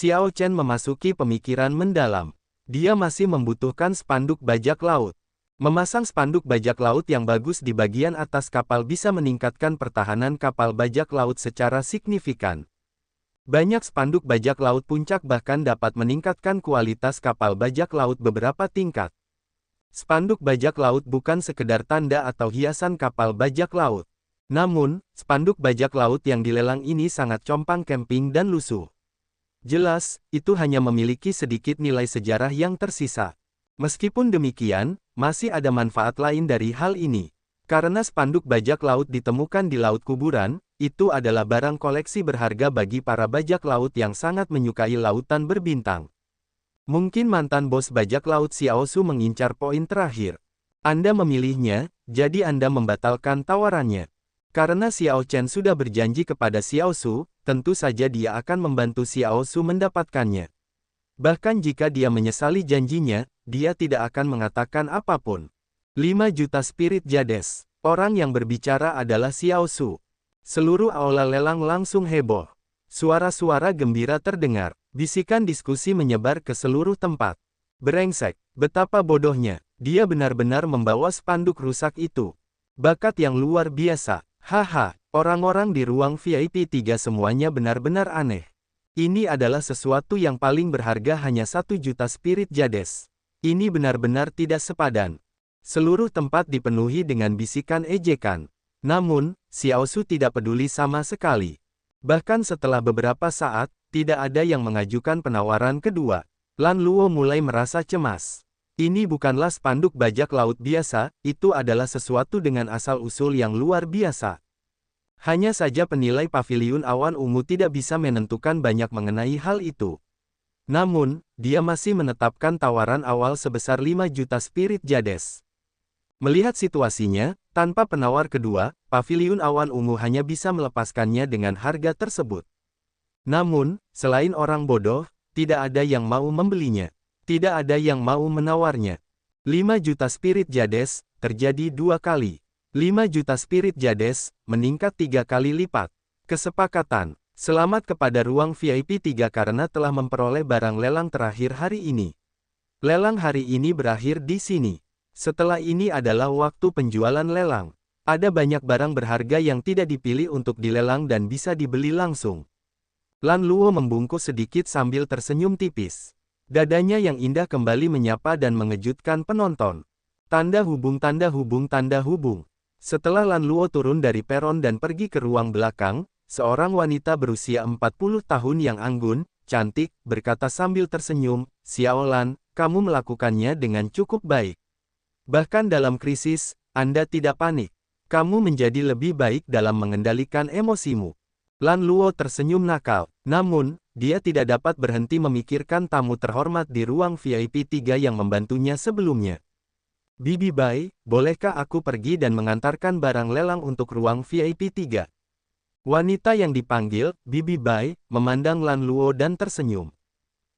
Xiao Chen memasuki pemikiran mendalam. Dia masih membutuhkan spanduk bajak laut. Memasang spanduk bajak laut yang bagus di bagian atas kapal bisa meningkatkan pertahanan kapal bajak laut secara signifikan. Banyak spanduk bajak laut puncak bahkan dapat meningkatkan kualitas kapal bajak laut beberapa tingkat. Spanduk bajak laut bukan sekedar tanda atau hiasan kapal bajak laut. Namun, spanduk bajak laut yang dilelang ini sangat compang camping dan lusuh. Jelas, itu hanya memiliki sedikit nilai sejarah yang tersisa. Meskipun demikian, masih ada manfaat lain dari hal ini. Karena spanduk bajak laut ditemukan di laut kuburan, itu adalah barang koleksi berharga bagi para bajak laut yang sangat menyukai lautan berbintang. Mungkin mantan bos bajak laut Xiao Su mengincar poin terakhir. Anda memilihnya, jadi Anda membatalkan tawarannya. Karena Xiao Chen sudah berjanji kepada Xiao Su, tentu saja dia akan membantu Xiao Su mendapatkannya. Bahkan jika dia menyesali janjinya, dia tidak akan mengatakan apapun. 5 juta spirit jades. Orang yang berbicara adalah Xiao Su. Seluruh aula lelang langsung heboh. Suara-suara gembira terdengar. Bisikan diskusi menyebar ke seluruh tempat. Brengsek, betapa bodohnya. Dia benar-benar membawa spanduk rusak itu. Bakat yang luar biasa. Haha, orang-orang di ruang VIP 3 semuanya benar-benar aneh. Ini adalah sesuatu yang paling berharga hanya 1 juta spirit jades. Ini benar-benar tidak sepadan. Seluruh tempat dipenuhi dengan bisikan ejekan. Namun, Xiao Su tidak peduli sama sekali. Bahkan setelah beberapa saat, tidak ada yang mengajukan penawaran kedua. Lan Luo mulai merasa cemas. Ini bukanlah spanduk bajak laut biasa, itu adalah sesuatu dengan asal-usul yang luar biasa. Hanya saja penilai paviliun awan ungu tidak bisa menentukan banyak mengenai hal itu. Namun, dia masih menetapkan tawaran awal sebesar 5 juta spirit jades. Melihat situasinya, tanpa penawar kedua, paviliun awan ungu hanya bisa melepaskannya dengan harga tersebut. Namun, selain orang bodoh, tidak ada yang mau membelinya. Tidak ada yang mau menawarnya. 5 juta spirit jades, terjadi 2 kali. 5 juta spirit jades, meningkat 3 kali lipat. Kesepakatan. Selamat kepada ruang VIP 3 karena telah memperoleh barang lelang terakhir hari ini. Lelang hari ini berakhir di sini. Setelah ini adalah waktu penjualan lelang. Ada banyak barang berharga yang tidak dipilih untuk dilelang dan bisa dibeli langsung. Lan Luo membungkuk sedikit sambil tersenyum tipis. Dadanya yang indah kembali menyapa dan mengejutkan penonton. Tanda hubung tanda hubung tanda hubung. Setelah Lan Luo turun dari peron dan pergi ke ruang belakang, seorang wanita berusia 40 tahun yang anggun, cantik, berkata sambil tersenyum, "Xiao Lan, kamu melakukannya dengan cukup baik. Bahkan dalam krisis, Anda tidak panik. Kamu menjadi lebih baik dalam mengendalikan emosimu." Lan Luo tersenyum nakal, namun, dia tidak dapat berhenti memikirkan tamu terhormat di ruang VIP 3 yang membantunya sebelumnya. "Bibi Bai, bolehkah aku pergi dan mengantarkan barang lelang untuk ruang VIP 3? Wanita yang dipanggil, Bibi Bai, memandang Lan Luo dan tersenyum.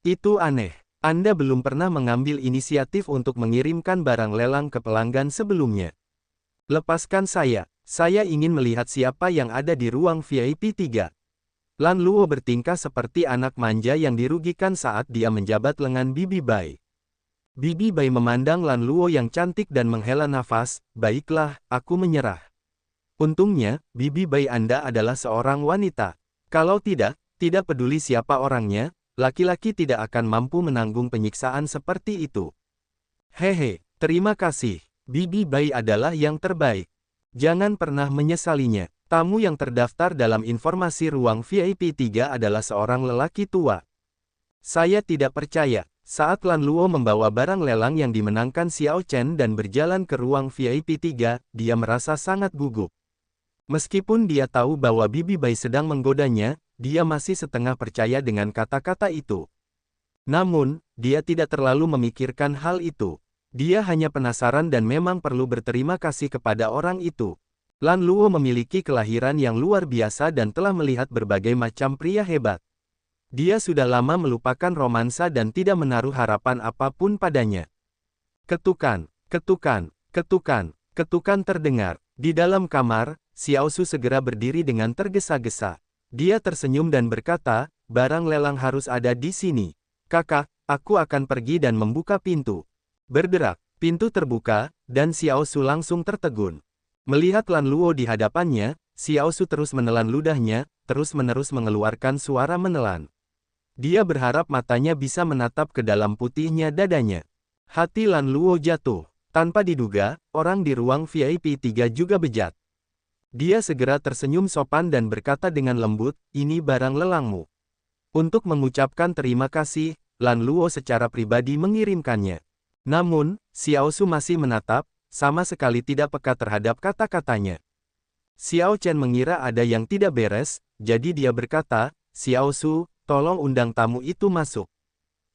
"Itu aneh. Anda belum pernah mengambil inisiatif untuk mengirimkan barang lelang ke pelanggan sebelumnya. Lepaskan saya. Saya ingin melihat siapa yang ada di ruang VIP 3. Lan Luo bertingkah seperti anak manja yang dirugikan saat dia menjabat lengan Bibi Bai. Bibi Bai memandang Lan Luo yang cantik dan menghela nafas, "Baiklah, aku menyerah." Untungnya, Bibi Bai Anda adalah seorang wanita. Kalau tidak peduli siapa orangnya, laki-laki tidak akan mampu menanggung penyiksaan seperti itu. Hehe, terima kasih. Bibi Bai adalah yang terbaik. Jangan pernah menyesalinya. Tamu yang terdaftar dalam informasi ruang VIP 3 adalah seorang lelaki tua. Saya tidak percaya. Saat Lan Luo membawa barang lelang yang dimenangkan Xiao Chen dan berjalan ke ruang VIP 3, dia merasa sangat gugup. Meskipun dia tahu bahwa Bibi Bai sedang menggodanya, dia masih setengah percaya dengan kata-kata itu. Namun, dia tidak terlalu memikirkan hal itu. Dia hanya penasaran dan memang perlu berterima kasih kepada orang itu. Lan Luo memiliki kelahiran yang luar biasa dan telah melihat berbagai macam pria hebat. Dia sudah lama melupakan romansa dan tidak menaruh harapan apapun padanya. Ketukan, ketukan, ketukan, ketukan terdengar. Di dalam kamar, Xiao Su segera berdiri dengan tergesa-gesa. Dia tersenyum dan berkata, barang lelang harus ada di sini. Kakak, aku akan pergi dan membuka pintu. Berderak, pintu terbuka, dan Xiao Su langsung tertegun. Melihat Lan Luo di hadapannya, Xiao Su terus menelan ludahnya, terus-menerus mengeluarkan suara menelan. Dia berharap matanya bisa menatap ke dalam putihnya dadanya. Hati Lan Luo jatuh. Tanpa diduga, orang di ruang VIP 3 juga bejat. Dia segera tersenyum sopan dan berkata dengan lembut, ini barang lelangmu. Untuk mengucapkan terima kasih, Lan Luo secara pribadi mengirimkannya. Namun, Xiao Su masih menatap, sama sekali tidak peka terhadap kata-katanya. Xiao Chen mengira ada yang tidak beres, jadi dia berkata, Xiao Su, tolong undang tamu itu masuk.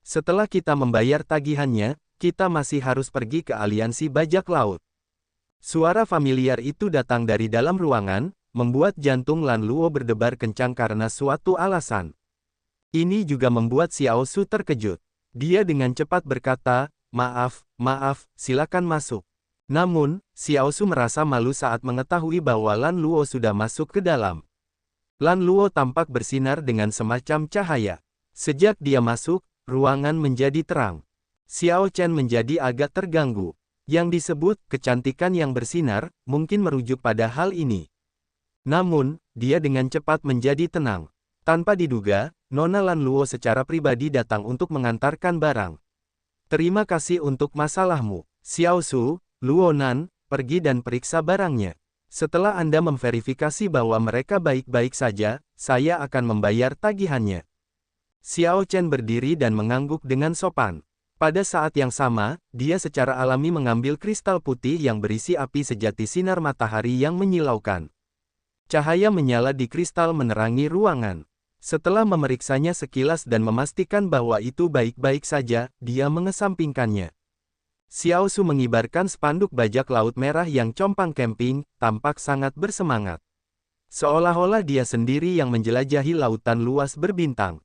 Setelah kita membayar tagihannya, kita masih harus pergi ke aliansi bajak laut. Suara familiar itu datang dari dalam ruangan, membuat jantung Lan Luo berdebar kencang karena suatu alasan. Ini juga membuat Xiao Su terkejut. Dia dengan cepat berkata, maaf, silakan masuk. Namun, Xiao Su merasa malu saat mengetahui bahwa Lan Luo sudah masuk ke dalam. Lan Luo tampak bersinar dengan semacam cahaya. Sejak dia masuk, ruangan menjadi terang. Xiao Chen menjadi agak terganggu. Yang disebut kecantikan yang bersinar, mungkin merujuk pada hal ini. Namun, dia dengan cepat menjadi tenang. Tanpa diduga, Nona Lan Luo secara pribadi datang untuk mengantarkan barang. Terima kasih untuk masalahmu, Xiao Su, Luo Nan, pergi dan periksa barangnya. Setelah Anda memverifikasi bahwa mereka baik-baik saja, saya akan membayar tagihannya. Xiao Chen berdiri dan mengangguk dengan sopan. Pada saat yang sama, dia secara alami mengambil kristal putih yang berisi api sejati sinar matahari yang menyilaukan. Cahaya menyala di kristal menerangi ruangan. Setelah memeriksanya sekilas dan memastikan bahwa itu baik-baik saja, dia mengesampingkannya. Xiao Su mengibarkan spanduk bajak laut merah yang compang camping, tampak sangat bersemangat. Seolah-olah dia sendiri yang menjelajahi lautan luas berbintang.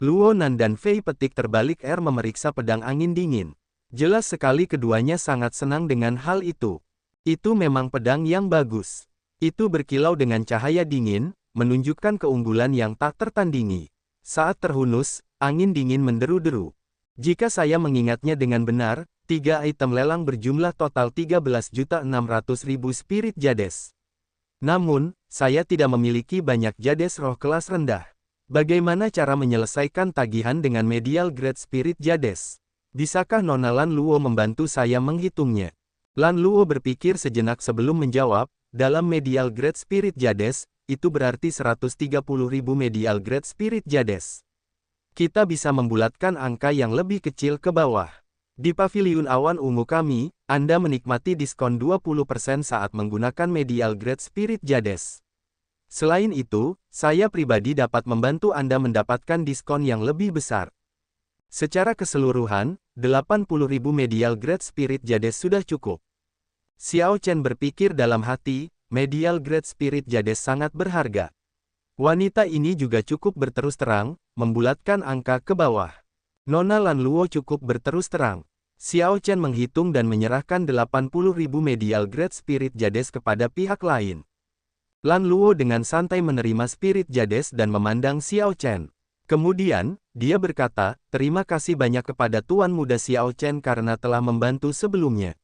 Luo Nan dan Fei Petik terbalik memeriksa pedang angin dingin. Jelas sekali keduanya sangat senang dengan hal itu. Itu memang pedang yang bagus. Itu berkilau dengan cahaya dingin, menunjukkan keunggulan yang tak tertandingi. Saat terhunus, angin dingin menderu-deru. Jika saya mengingatnya dengan benar, 3 item lelang berjumlah total 13.600.000 spirit jades. Namun, saya tidak memiliki banyak jades roh kelas rendah. Bagaimana cara menyelesaikan tagihan dengan medial grade spirit jades? Bisakah Nona Lan Luo membantu saya menghitungnya? Lan Luo berpikir sejenak sebelum menjawab, dalam medial grade spirit jades, itu berarti 130.000 medial grade spirit jades. Kita bisa membulatkan angka yang lebih kecil ke bawah. Di paviliun awan ungu kami, Anda menikmati diskon 20% saat menggunakan medial grade spirit jades. Selain itu, saya pribadi dapat membantu Anda mendapatkan diskon yang lebih besar. Secara keseluruhan, 80.000 medial grade spirit jades sudah cukup. Xiao Chen berpikir dalam hati, medial grade spirit jades sangat berharga. Wanita ini juga cukup berterus terang, membulatkan angka ke bawah. Nona Lan Luo cukup berterus terang. Xiao Chen menghitung dan menyerahkan 80.000 medial grade spirit jades kepada pihak lain. Lan Luo dengan santai menerima spirit jades dan memandang Xiao Chen. Kemudian, dia berkata, terima kasih banyak kepada Tuan Muda Xiao Chen karena telah membantu sebelumnya.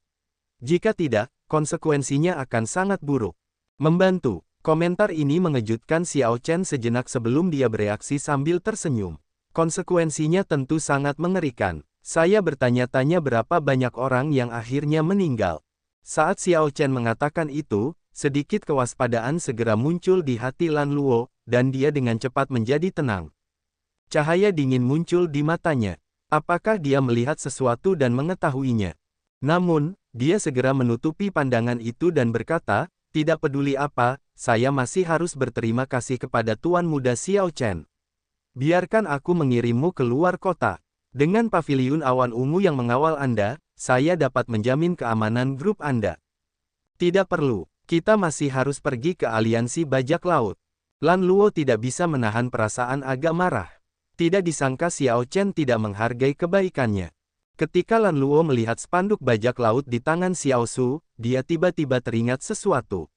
Jika tidak, konsekuensinya akan sangat buruk. Membantu. Komentar ini mengejutkan Xiao Chen sejenak sebelum dia bereaksi sambil tersenyum. Konsekuensinya tentu sangat mengerikan. Saya bertanya-tanya berapa banyak orang yang akhirnya meninggal. Saat Xiao Chen mengatakan itu, sedikit kewaspadaan segera muncul di hati Lan Luo, dan dia dengan cepat menjadi tenang. Cahaya dingin muncul di matanya. Apakah dia melihat sesuatu dan mengetahuinya? Namun, dia segera menutupi pandangan itu dan berkata, tidak peduli apa, saya masih harus berterima kasih kepada Tuan Muda Xiao Chen. Biarkan aku mengirimmu ke luar kota. Dengan paviliun awan ungu yang mengawal Anda, saya dapat menjamin keamanan grup Anda. Tidak perlu. Kita masih harus pergi ke aliansi bajak laut. Lan Luo tidak bisa menahan perasaan agak marah. Tidak disangka Xiao Chen tidak menghargai kebaikannya. Ketika Lan Luo melihat spanduk bajak laut di tangan Xiao Su, dia tiba-tiba teringat sesuatu.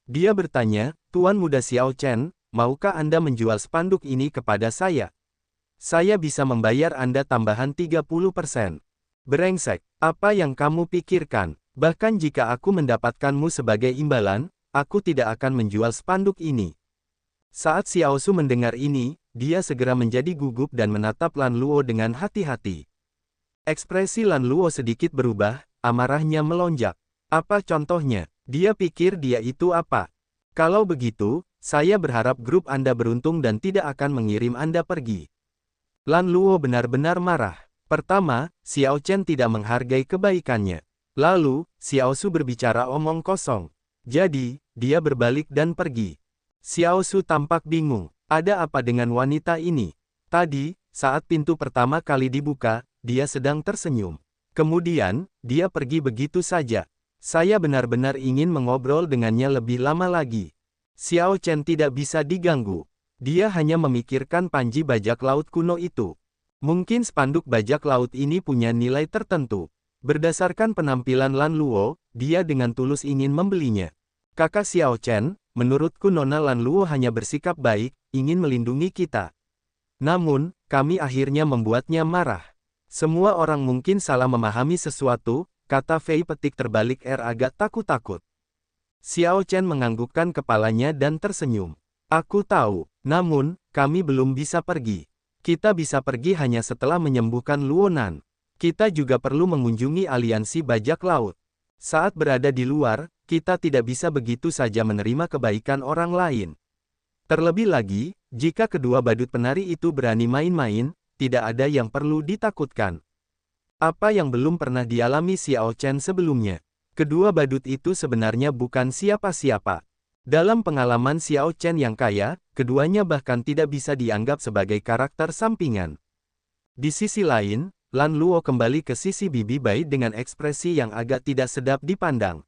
Dia bertanya, Tuan Muda Xiao Chen, maukah Anda menjual spanduk ini kepada saya? Saya bisa membayar Anda tambahan 30%. Brengsek, apa yang kamu pikirkan? Bahkan jika aku mendapatkanmu sebagai imbalan, aku tidak akan menjual spanduk ini. Saat Xiao Su mendengar ini, dia segera menjadi gugup dan menatap Lan Luo dengan hati-hati. Ekspresi Lan Luo sedikit berubah, amarahnya melonjak. Apa contohnya? Dia pikir dia itu apa? Kalau begitu, saya berharap grup Anda beruntung dan tidak akan mengirim Anda pergi. Lan Luo benar-benar marah. Pertama, Xiao Chen tidak menghargai kebaikannya. Lalu, Xiao Su berbicara omong kosong. Jadi, dia berbalik dan pergi. Xiao Su tampak bingung. Ada apa dengan wanita ini? Tadi, saat pintu pertama kali dibuka, dia sedang tersenyum. Kemudian, dia pergi begitu saja. Saya benar-benar ingin mengobrol dengannya lebih lama lagi. Xiao Chen tidak bisa diganggu. Dia hanya memikirkan panji bajak laut kuno itu. Mungkin spanduk bajak laut ini punya nilai tertentu. Berdasarkan penampilan Lan Luo, dia dengan tulus ingin membelinya. Kakak Xiao Chen, menurutku Nona Lan Luo hanya bersikap baik, ingin melindungi kita. Namun, kami akhirnya membuatnya marah. Semua orang mungkin salah memahami sesuatu, kata Fei petik terbalik agak takut-takut. Xiao Chen menganggukkan kepalanya dan tersenyum. Aku tahu, namun, kami belum bisa pergi. Kita bisa pergi hanya setelah menyembuhkan Luonan. Kita juga perlu mengunjungi aliansi bajak laut. Saat berada di luar, kita tidak bisa begitu saja menerima kebaikan orang lain. Terlebih lagi, jika kedua badut penari itu berani main-main, tidak ada yang perlu ditakutkan. Apa yang belum pernah dialami Xiao Chen sebelumnya? Kedua badut itu sebenarnya bukan siapa-siapa. Dalam pengalaman Xiao Chen yang kaya, keduanya bahkan tidak bisa dianggap sebagai karakter sampingan. Di sisi lain, Lan Luo kembali ke sisi Bibi Bai dengan ekspresi yang agak tidak sedap dipandang.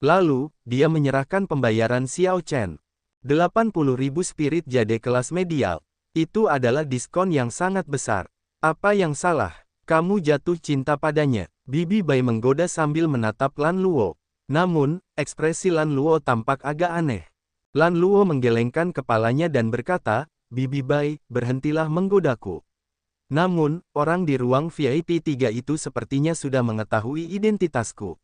Lalu, dia menyerahkan pembayaran Xiao Chen. 80.000 spirit jade kelas medial. Itu adalah diskon yang sangat besar. Apa yang salah? Kamu jatuh cinta padanya. Bibi Bai menggoda sambil menatap Lan Luo. Namun, ekspresi Lan Luo tampak agak aneh. Lan Luo menggelengkan kepalanya dan berkata, Bibi Bai, berhentilah menggodaku. Namun, orang di ruang VIP 3 itu sepertinya sudah mengetahui identitasku.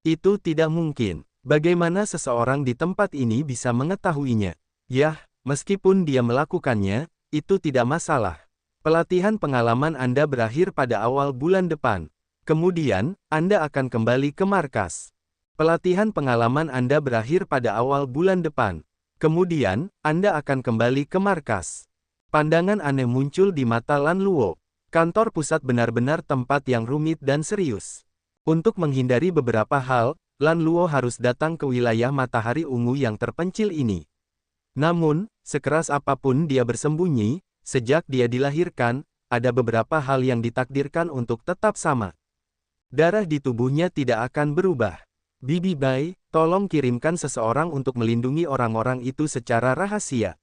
Itu tidak mungkin. Bagaimana seseorang di tempat ini bisa mengetahuinya? Yah, meskipun dia melakukannya, itu tidak masalah. Pelatihan pengalaman Anda berakhir pada awal bulan depan. Kemudian, Anda akan kembali ke markas. Pelatihan pengalaman Anda berakhir pada awal bulan depan. Kemudian, Anda akan kembali ke markas. Pandangan aneh muncul di mata Lan Luo. Kantor pusat benar-benar tempat yang rumit dan serius. Untuk menghindari beberapa hal, Lan Luo harus datang ke wilayah matahari ungu yang terpencil ini. Namun, sekeras apapun dia bersembunyi, sejak dia dilahirkan, ada beberapa hal yang ditakdirkan untuk tetap sama. Darah di tubuhnya tidak akan berubah. Bibi Bai, tolong kirimkan seseorang untuk melindungi orang-orang itu secara rahasia.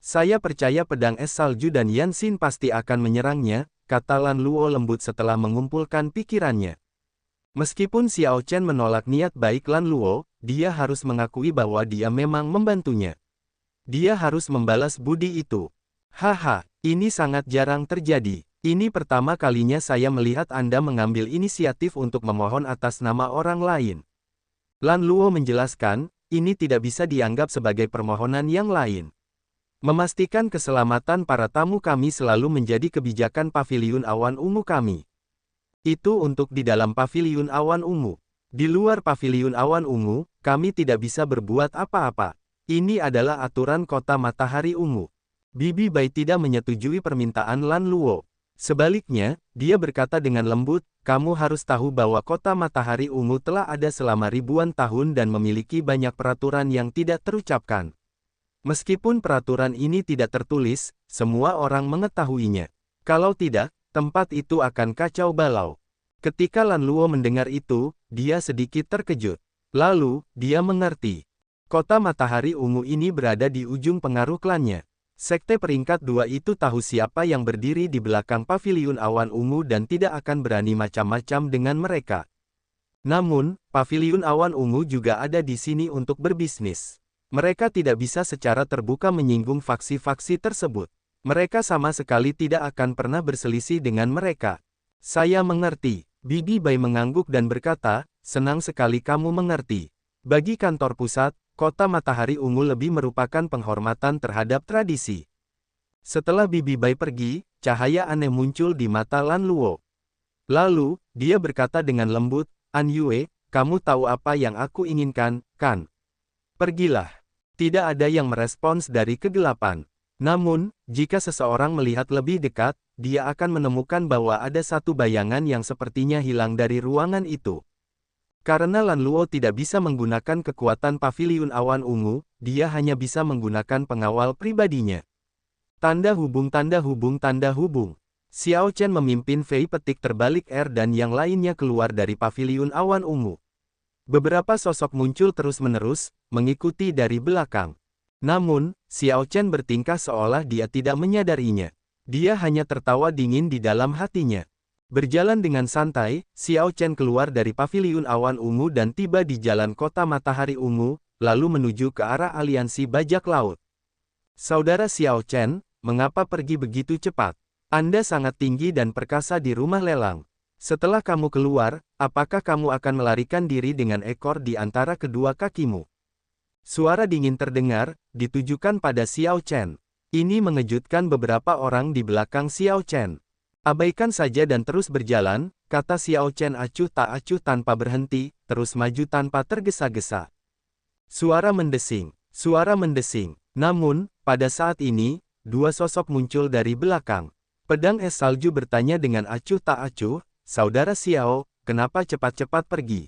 Saya percaya pedang es salju dan Yanxin pasti akan menyerangnya, kata Lan Luo lembut setelah mengumpulkan pikirannya. Meskipun Xiao Chen menolak niat baik Lan Luo, dia harus mengakui bahwa dia memang membantunya. Dia harus membalas budi itu. Haha, ini sangat jarang terjadi. Ini pertama kalinya saya melihat Anda mengambil inisiatif untuk memohon atas nama orang lain. Lan Luo menjelaskan, ini tidak bisa dianggap sebagai permohonan yang lain. Memastikan keselamatan para tamu kami selalu menjadi kebijakan paviliun awan ungu kami. Itu untuk di dalam paviliun awan ungu. Di luar paviliun awan ungu, kami tidak bisa berbuat apa-apa. Ini adalah aturan kota matahari ungu. Bibi Bai tidak menyetujui permintaan Lan Luo. Sebaliknya, dia berkata dengan lembut, kamu harus tahu bahwa kota matahari ungu telah ada selama ribuan tahun dan memiliki banyak peraturan yang tidak terucapkan. Meskipun peraturan ini tidak tertulis, semua orang mengetahuinya. Kalau tidak, tempat itu akan kacau balau. Ketika Lan Luo mendengar itu, dia sedikit terkejut. Lalu, dia mengerti. Kota matahari ungu ini berada di ujung pengaruh klannya. Sekte peringkat 2 itu tahu siapa yang berdiri di belakang paviliun awan ungu dan tidak akan berani macam-macam dengan mereka. Namun, paviliun awan ungu juga ada di sini untuk berbisnis. Mereka tidak bisa secara terbuka menyinggung faksi-faksi tersebut. Mereka sama sekali tidak akan pernah berselisih dengan mereka. Saya mengerti. Bibi Bai mengangguk dan berkata, senang sekali kamu mengerti. Bagi kantor pusat, Kota Matahari Ungu lebih merupakan penghormatan terhadap tradisi. Setelah Bibi Bai pergi, cahaya aneh muncul di mata Lan Luo. Lalu, dia berkata dengan lembut, An Yue, kamu tahu apa yang aku inginkan, kan? Pergilah. Tidak ada yang merespons dari kegelapan. Namun, jika seseorang melihat lebih dekat, dia akan menemukan bahwa ada satu bayangan yang sepertinya hilang dari ruangan itu. Karena Lan Luo tidak bisa menggunakan kekuatan paviliun awan ungu, dia hanya bisa menggunakan pengawal pribadinya. Tanda hubung tanda hubung tanda hubung. Xiao Chen memimpin Fei petik terbalik R dan yang lainnya keluar dari paviliun awan ungu. Beberapa sosok muncul terus-menerus, mengikuti dari belakang. Namun, Xiao Chen bertingkah seolah dia tidak menyadarinya. Dia hanya tertawa dingin di dalam hatinya. Berjalan dengan santai, Xiao Chen keluar dari paviliun awan ungu dan tiba di jalan kota matahari ungu, lalu menuju ke arah aliansi bajak laut. Saudara Xiao Chen, mengapa pergi begitu cepat? Anda sangat tinggi dan perkasa di rumah lelang. Setelah kamu keluar, apakah kamu akan melarikan diri dengan ekor di antara kedua kakimu? Suara dingin terdengar, ditujukan pada Xiao Chen. Ini mengejutkan beberapa orang di belakang Xiao Chen. Abaikan saja dan terus berjalan, kata Xiao Chen acuh tak acuh tanpa berhenti, terus maju tanpa tergesa-gesa. Suara mendesing. Namun, pada saat ini, dua sosok muncul dari belakang. Pedang es salju bertanya dengan acuh tak acuh, Saudara Xiao, kenapa cepat-cepat pergi?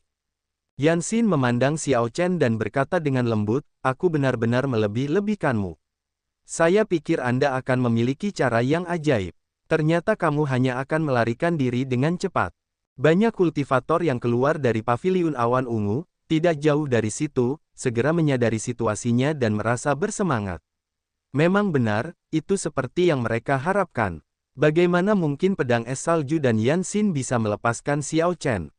Yan Xin memandang Xiao Chen dan berkata dengan lembut, aku benar-benar melebih-lebihkanmu. Saya pikir Anda akan memiliki cara yang ajaib. Ternyata kamu hanya akan melarikan diri dengan cepat. Banyak kultivator yang keluar dari paviliun awan ungu, tidak jauh dari situ, segera menyadari situasinya dan merasa bersemangat. Memang benar, itu seperti yang mereka harapkan. Bagaimana mungkin pedang es salju dan Yan Xin bisa melepaskan Xiao Chen?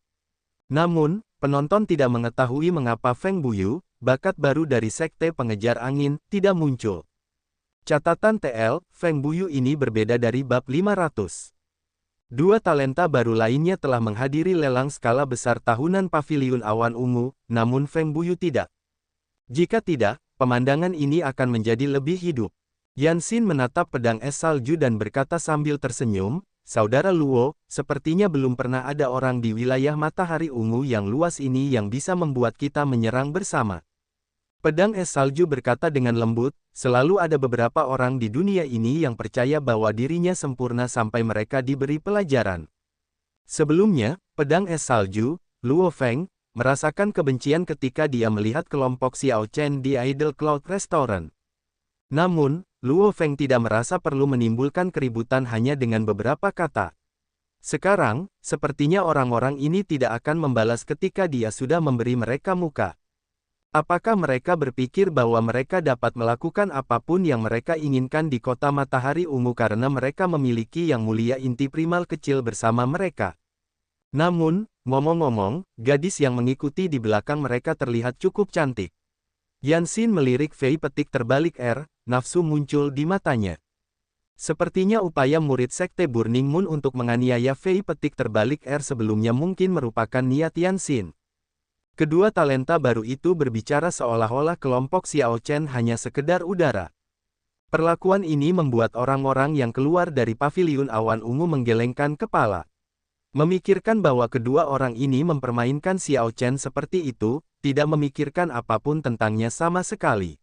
Namun, penonton tidak mengetahui mengapa Feng Buyu, bakat baru dari Sekte Pengejar Angin, tidak muncul. Catatan TL, Feng Buyu ini berbeda dari bab 500. Dua talenta baru lainnya telah menghadiri lelang skala besar tahunan Paviliun Awan Ungu, namun Feng Buyu tidak. Jika tidak, pemandangan ini akan menjadi lebih hidup. Yan Xin menatap pedang es salju dan berkata sambil tersenyum, Saudara Luo, sepertinya belum pernah ada orang di wilayah matahari ungu yang luas ini yang bisa membuat kita menyerang bersama. Pedang es salju berkata dengan lembut, selalu ada beberapa orang di dunia ini yang percaya bahwa dirinya sempurna sampai mereka diberi pelajaran. Sebelumnya, pedang es salju, Luo Feng, merasakan kebencian ketika dia melihat kelompok Xiao Chen di Idle Cloud Restaurant. Namun, Luo Feng tidak merasa perlu menimbulkan keributan hanya dengan beberapa kata. Sekarang, sepertinya orang-orang ini tidak akan membalas ketika dia sudah memberi mereka muka. Apakah mereka berpikir bahwa mereka dapat melakukan apapun yang mereka inginkan di kota matahari ungu karena mereka memiliki yang mulia inti primal kecil bersama mereka? Namun, ngomong-ngomong, gadis yang mengikuti di belakang mereka terlihat cukup cantik. Yan Xin melirik Fei petik terbalik R, nafsu muncul di matanya. Sepertinya upaya murid Sekte Burning Moon untuk menganiaya Fei petik terbalik R sebelumnya mungkin merupakan niat Yan Xin. Kedua talenta baru itu berbicara seolah-olah kelompok Xiao Chen hanya sekedar udara. Perlakuan ini membuat orang-orang yang keluar dari paviliun awan ungu menggelengkan kepala. Memikirkan bahwa kedua orang ini mempermainkan Xiao Chen seperti itu, tidak memikirkan apapun tentangnya sama sekali.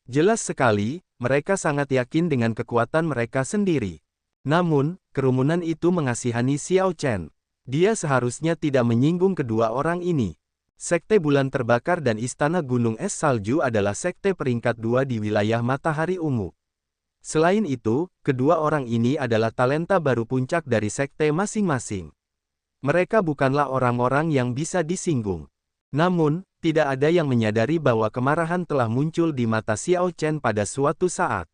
Jelas sekali, mereka sangat yakin dengan kekuatan mereka sendiri. Namun, kerumunan itu mengasihani Xiao Chen. Dia seharusnya tidak menyinggung kedua orang ini. Sekte Bulan Terbakar dan Istana Gunung Es Salju adalah sekte peringkat 2 di wilayah Matahari Ungu. Selain itu, kedua orang ini adalah talenta baru puncak dari sekte masing-masing. Mereka bukanlah orang-orang yang bisa disinggung. Namun, tidak ada yang menyadari bahwa kemarahan telah muncul di mata Xiao Chen pada suatu saat.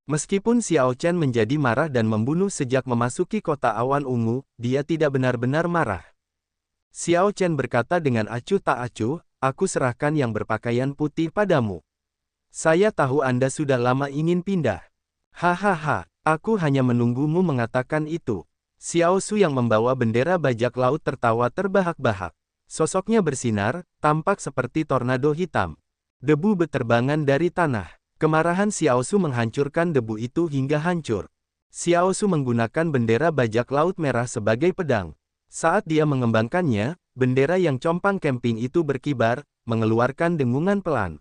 Meskipun Xiao Chen menjadi marah dan membunuh sejak memasuki kota awan ungu, dia tidak benar-benar marah. Xiao Chen berkata dengan acuh tak acuh, aku serahkan yang berpakaian putih padamu. Saya tahu Anda sudah lama ingin pindah. Hahaha, aku hanya menunggumu mengatakan itu. Xiao Su yang membawa bendera bajak laut tertawa terbahak-bahak. Sosoknya bersinar, tampak seperti tornado hitam. Debu berterbangan dari tanah. Kemarahan Xiao Su menghancurkan debu itu hingga hancur. Xiao Su menggunakan bendera bajak laut merah sebagai pedang. Saat dia mengembangkannya, bendera yang compang camping itu berkibar, mengeluarkan dengungan pelan.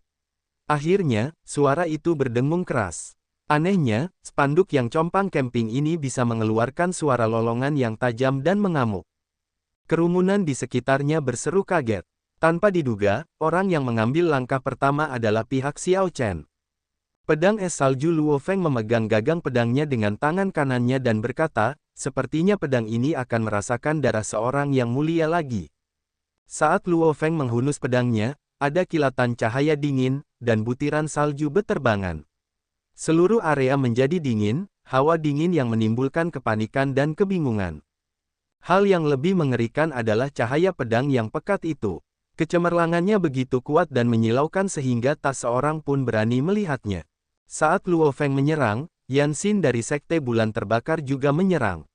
Akhirnya, suara itu berdengung keras. Anehnya, spanduk yang compang camping ini bisa mengeluarkan suara lolongan yang tajam dan mengamuk. Kerumunan di sekitarnya berseru kaget. Tanpa diduga, orang yang mengambil langkah pertama adalah pihak Xiao Chen. Pedang es salju Luo Feng memegang gagang pedangnya dengan tangan kanannya dan berkata, sepertinya pedang ini akan merasakan darah seorang yang mulia lagi. Saat Luo Feng menghunus pedangnya, ada kilatan cahaya dingin, dan butiran salju beterbangan. Seluruh area menjadi dingin, hawa dingin yang menimbulkan kepanikan dan kebingungan. Hal yang lebih mengerikan adalah cahaya pedang yang pekat itu. Kecemerlangannya begitu kuat dan menyilaukan sehingga tak seorang pun berani melihatnya. Saat Luo Feng menyerang, Yan Xin dari Sekte Bulan Terbakar juga menyerang.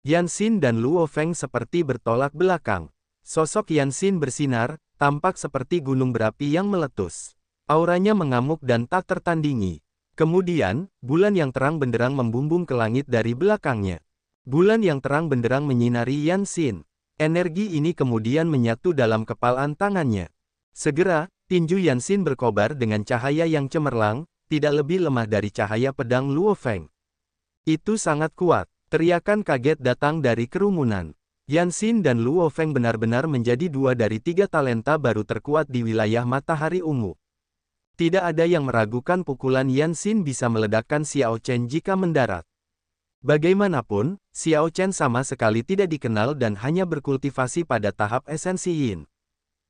Yan Xin dan Luo Feng seperti bertolak belakang. Sosok Yan Xin bersinar, tampak seperti gunung berapi yang meletus. Auranya mengamuk dan tak tertandingi. Kemudian, bulan yang terang benderang membumbung ke langit dari belakangnya. Bulan yang terang benderang menyinari Yan Xin. Energi ini kemudian menyatu dalam kepalan tangannya. Segera, tinju Yan Xin berkobar dengan cahaya yang cemerlang, tidak lebih lemah dari cahaya pedang Luo Feng. Itu sangat kuat. Teriakan kaget datang dari kerumunan. Yan Xin dan Luo Feng benar-benar menjadi dua dari tiga talenta baru terkuat di wilayah Matahari Ungu. Tidak ada yang meragukan pukulan Yan Xin bisa meledakkan Xiao Chen jika mendarat. Bagaimanapun, Xiao Chen sama sekali tidak dikenal dan hanya berkultivasi pada tahap esensi Yin.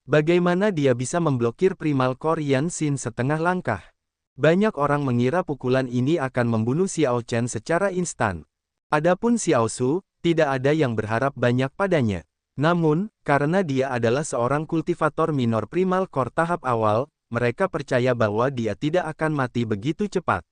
Bagaimana dia bisa memblokir primal core Yan Xin setengah langkah? Banyak orang mengira pukulan ini akan membunuh Xiao Chen secara instan. Adapun Xiao Su, tidak ada yang berharap banyak padanya. Namun, karena dia adalah seorang kultivator minor primal core tahap awal, mereka percaya bahwa dia tidak akan mati begitu cepat.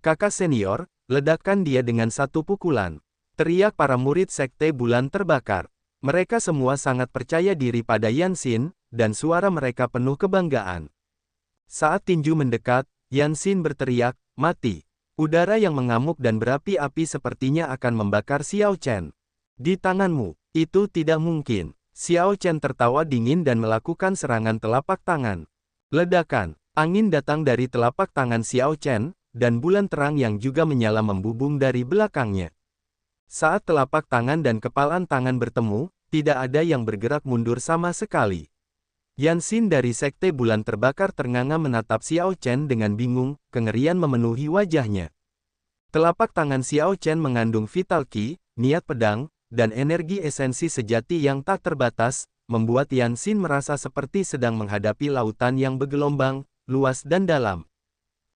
Kakak senior, ledakkan dia dengan satu pukulan. Teriak para murid Sekte Bulan Terbakar. Mereka semua sangat percaya diri pada Yan Xin, dan suara mereka penuh kebanggaan. Saat tinju mendekat, Yan Xin berteriak, mati. Udara yang mengamuk dan berapi-api sepertinya akan membakar Xiao Chen. Di tanganmu, itu tidak mungkin. Xiao Chen tertawa dingin dan melakukan serangan telapak tangan. Ledakan, angin datang dari telapak tangan Xiao Chen, dan bulan terang yang juga menyala membubung dari belakangnya. Saat telapak tangan dan kepalan tangan bertemu, tidak ada yang bergerak mundur sama sekali. Yan Xin dari Sekte Bulan Terbakar ternganga menatap Xiao Chen dengan bingung, kengerian memenuhi wajahnya. Telapak tangan Xiao Chen mengandung vital qi, niat pedang, dan energi esensi sejati yang tak terbatas, membuat Yan Xin merasa seperti sedang menghadapi lautan yang bergelombang, luas dan dalam.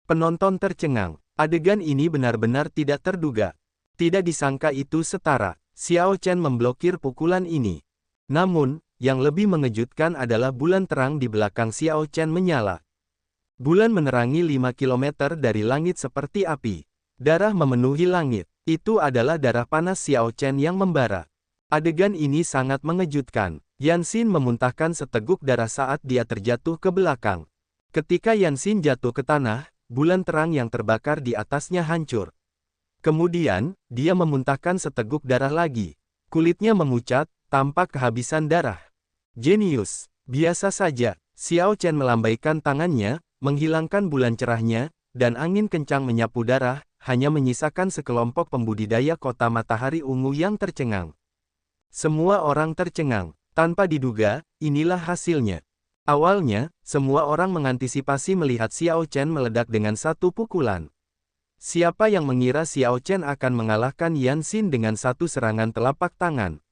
Penonton tercengang. Adegan ini benar-benar tidak terduga. Tidak disangka itu setara. Xiao Chen memblokir pukulan ini. Namun, yang lebih mengejutkan adalah bulan terang di belakang Xiao Chen menyala. Bulan menerangi 5 km dari langit seperti api. Darah memenuhi langit. Itu adalah darah panas Xiao Chen yang membara. Adegan ini sangat mengejutkan. Yan Xin memuntahkan seteguk darah saat dia terjatuh ke belakang. Ketika Yan Xin jatuh ke tanah, bulan terang yang terbakar di atasnya hancur. Kemudian, dia memuntahkan seteguk darah lagi. Kulitnya memucat, tampak kehabisan darah. Jenius. Biasa saja. Xiao Chen melambaikan tangannya, menghilangkan bulan cerahnya, dan angin kencang menyapu darah, hanya menyisakan sekelompok pembudidaya kota Matahari Ungu yang tercengang. Semua orang tercengang. Tanpa diduga, inilah hasilnya. Awalnya, semua orang mengantisipasi melihat Xiao Chen meledak dengan satu pukulan. Siapa yang mengira Xiao Chen akan mengalahkan Yan Xin dengan satu serangan telapak tangan?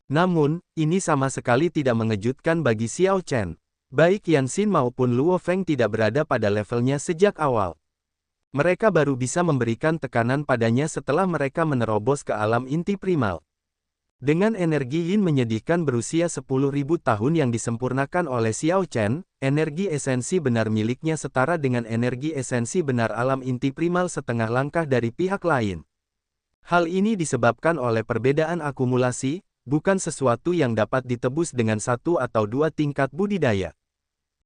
Namun, ini sama sekali tidak mengejutkan bagi Xiao Chen. Baik Yan Xin maupun Luo Feng tidak berada pada levelnya sejak awal. Mereka baru bisa memberikan tekanan padanya setelah mereka menerobos ke alam inti primal. Dengan energi yin menyedihkan berusia 10.000 tahun yang disempurnakan oleh Xiao Chen, energi esensi benar miliknya setara dengan energi esensi benar alam inti primal setengah langkah dari pihak lain. Hal ini disebabkan oleh perbedaan akumulasi, bukan sesuatu yang dapat ditebus dengan satu atau dua tingkat budidaya.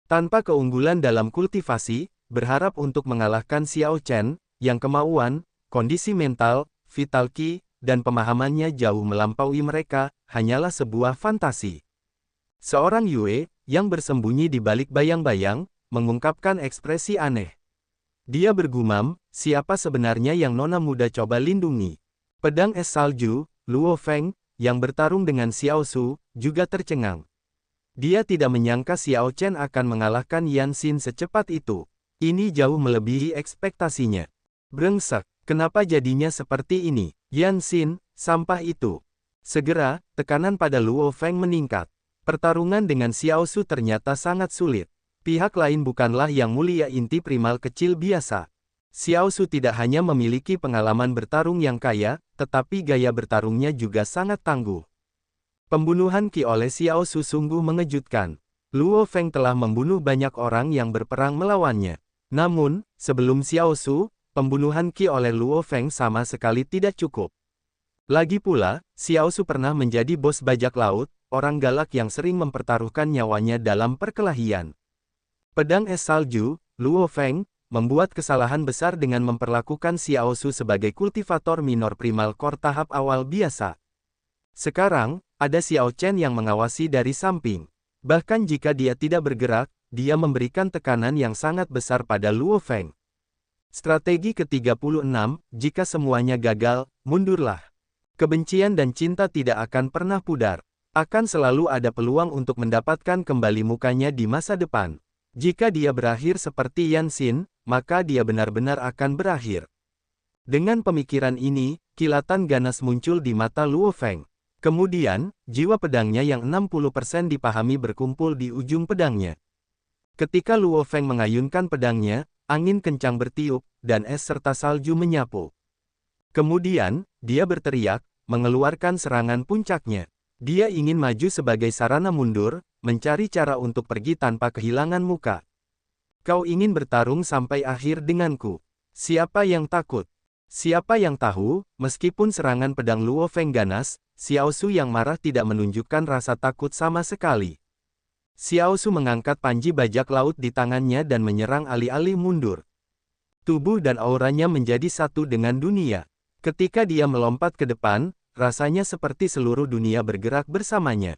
Tanpa keunggulan dalam kultivasi, berharap untuk mengalahkan Xiao Chen, yang kemauan, kondisi mental, vital qi, dan pemahamannya jauh melampaui mereka, hanyalah sebuah fantasi. Seorang Yue, yang bersembunyi di balik bayang-bayang, mengungkapkan ekspresi aneh. Dia bergumam, siapa sebenarnya yang nona muda coba lindungi? Pedang es salju, Luo Feng, yang bertarung dengan Xiao Su, juga tercengang. Dia tidak menyangka Xiao Chen akan mengalahkan Yan Xin secepat itu. Ini jauh melebihi ekspektasinya. Brengsek, kenapa jadinya seperti ini? Yan Xin, sampah itu. Segera, tekanan pada Luo Feng meningkat. Pertarungan dengan Xiao Su ternyata sangat sulit. Pihak lain bukanlah yang mulia inti primal kecil biasa. Xiao Su tidak hanya memiliki pengalaman bertarung yang kaya, tetapi gaya bertarungnya juga sangat tangguh. Pembunuhan Qi oleh Xiao Su sungguh mengejutkan. Luo Feng telah membunuh banyak orang yang berperang melawannya. Namun, sebelum Xiao Su, pembunuhan Qi oleh Luo Feng sama sekali tidak cukup. Lagi pula, Xiao Su pernah menjadi bos bajak laut, orang galak yang sering mempertaruhkan nyawanya dalam perkelahian. Pedang es salju, Luo Feng, membuat kesalahan besar dengan memperlakukan Xiao Su sebagai kultivator minor primal core tahap awal biasa. Sekarang, ada Xiao Chen yang mengawasi dari samping. Bahkan jika dia tidak bergerak, dia memberikan tekanan yang sangat besar pada Luo Feng. Strategi ke-36, jika semuanya gagal, mundurlah. Kebencian dan cinta tidak akan pernah pudar. Akan selalu ada peluang untuk mendapatkan kembali mukanya di masa depan. Jika dia berakhir seperti Yan Xin, maka dia benar-benar akan berakhir. Dengan pemikiran ini, kilatan ganas muncul di mata Luo Feng. Kemudian, jiwa pedangnya yang 60% dipahami berkumpul di ujung pedangnya. Ketika Luo Feng mengayunkan pedangnya, angin kencang bertiup, dan es serta salju menyapu. Kemudian, dia berteriak, mengeluarkan serangan puncaknya. Dia ingin maju sebagai sarana mundur, mencari cara untuk pergi tanpa kehilangan muka. Kau ingin bertarung sampai akhir denganku. Siapa yang takut? Siapa yang tahu, meskipun serangan pedang Luo Feng ganas, Xiao Su yang marah tidak menunjukkan rasa takut sama sekali. Xiao Su mengangkat panji bajak laut di tangannya dan menyerang alih-alih mundur. Tubuh dan auranya menjadi satu dengan dunia. Ketika dia melompat ke depan, rasanya seperti seluruh dunia bergerak bersamanya.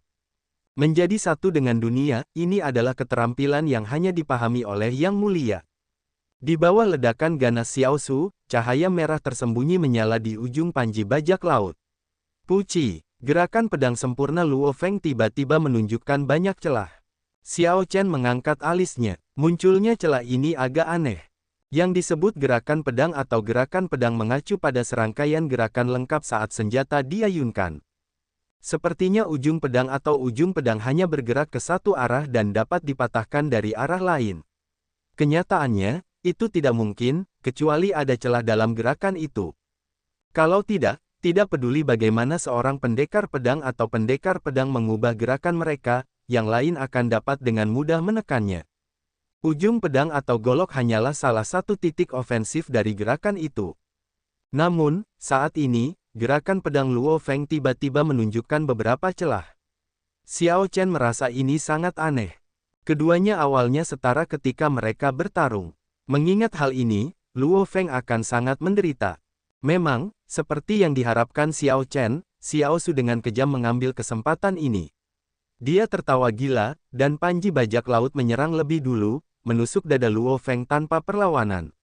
Menjadi satu dengan dunia, ini adalah keterampilan yang hanya dipahami oleh Yang Mulia. Di bawah ledakan ganas Xiao Su, cahaya merah tersembunyi menyala di ujung panji bajak laut. Puci, gerakan pedang sempurna Luo Feng tiba-tiba menunjukkan banyak celah. Xiao Chen mengangkat alisnya. Munculnya celah ini agak aneh. Yang disebut gerakan pedang atau gerakan pedang mengacu pada serangkaian gerakan lengkap saat senjata diayunkan. Sepertinya ujung pedang atau ujung pedang hanya bergerak ke satu arah dan dapat dipatahkan dari arah lain. Kenyataannya, itu tidak mungkin, kecuali ada celah dalam gerakan itu. Kalau tidak peduli bagaimana seorang pendekar pedang atau pendekar pedang mengubah gerakan mereka, yang lain akan dapat dengan mudah menekannya. Ujung pedang atau golok hanyalah salah satu titik ofensif dari gerakan itu. Namun, saat ini, gerakan pedang Luo Feng tiba-tiba menunjukkan beberapa celah. Xiao Chen merasa ini sangat aneh. Keduanya awalnya setara ketika mereka bertarung. Mengingat hal ini, Luo Feng akan sangat menderita. Memang, seperti yang diharapkan Xiao Chen, Xiao Su dengan kejam mengambil kesempatan ini. Dia tertawa gila, dan panji bajak laut menyerang lebih dulu, menusuk dada Luo Feng tanpa perlawanan.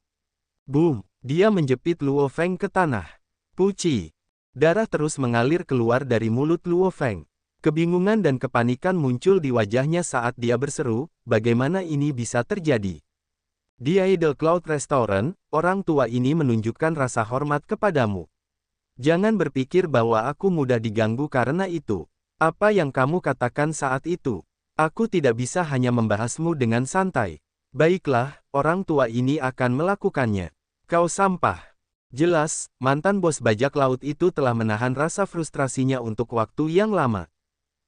Boom! Dia menjepit Luo Feng ke tanah. Puci! Darah terus mengalir keluar dari mulut Luo Feng. Kebingungan dan kepanikan muncul di wajahnya saat dia berseru, bagaimana ini bisa terjadi? Di Idle Cloud Restaurant, orang tua ini menunjukkan rasa hormat kepadamu. Jangan berpikir bahwa aku mudah diganggu karena itu. Apa yang kamu katakan saat itu? Aku tidak bisa hanya membahasmu dengan santai. Baiklah, orang tua ini akan melakukannya. Kau sampah. Jelas, mantan bos bajak laut itu telah menahan rasa frustrasinya untuk waktu yang lama.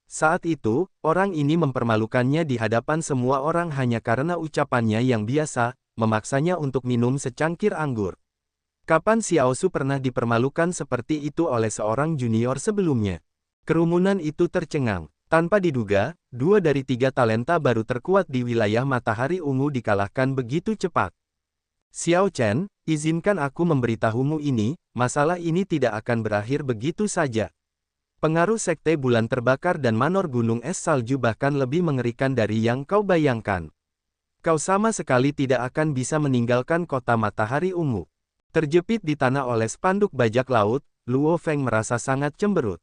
Saat itu, orang ini mempermalukannya di hadapan semua orang hanya karena ucapannya yang biasa, memaksanya untuk minum secangkir anggur. Kapan Xiao Su pernah dipermalukan seperti itu oleh seorang junior sebelumnya? Kerumunan itu tercengang. Tanpa diduga, 2 dari 3 talenta baru terkuat di wilayah Matahari Ungu dikalahkan begitu cepat. Xiao Chen, izinkan aku memberitahumu ini, masalah ini tidak akan berakhir begitu saja. Pengaruh Sekte Bulan Terbakar dan Manor Gunung Es Salju bahkan lebih mengerikan dari yang kau bayangkan. Kau sama sekali tidak akan bisa meninggalkan kota Matahari Ungu. Terjepit di tanah oleh spanduk bajak laut, Luo Feng merasa sangat cemberut.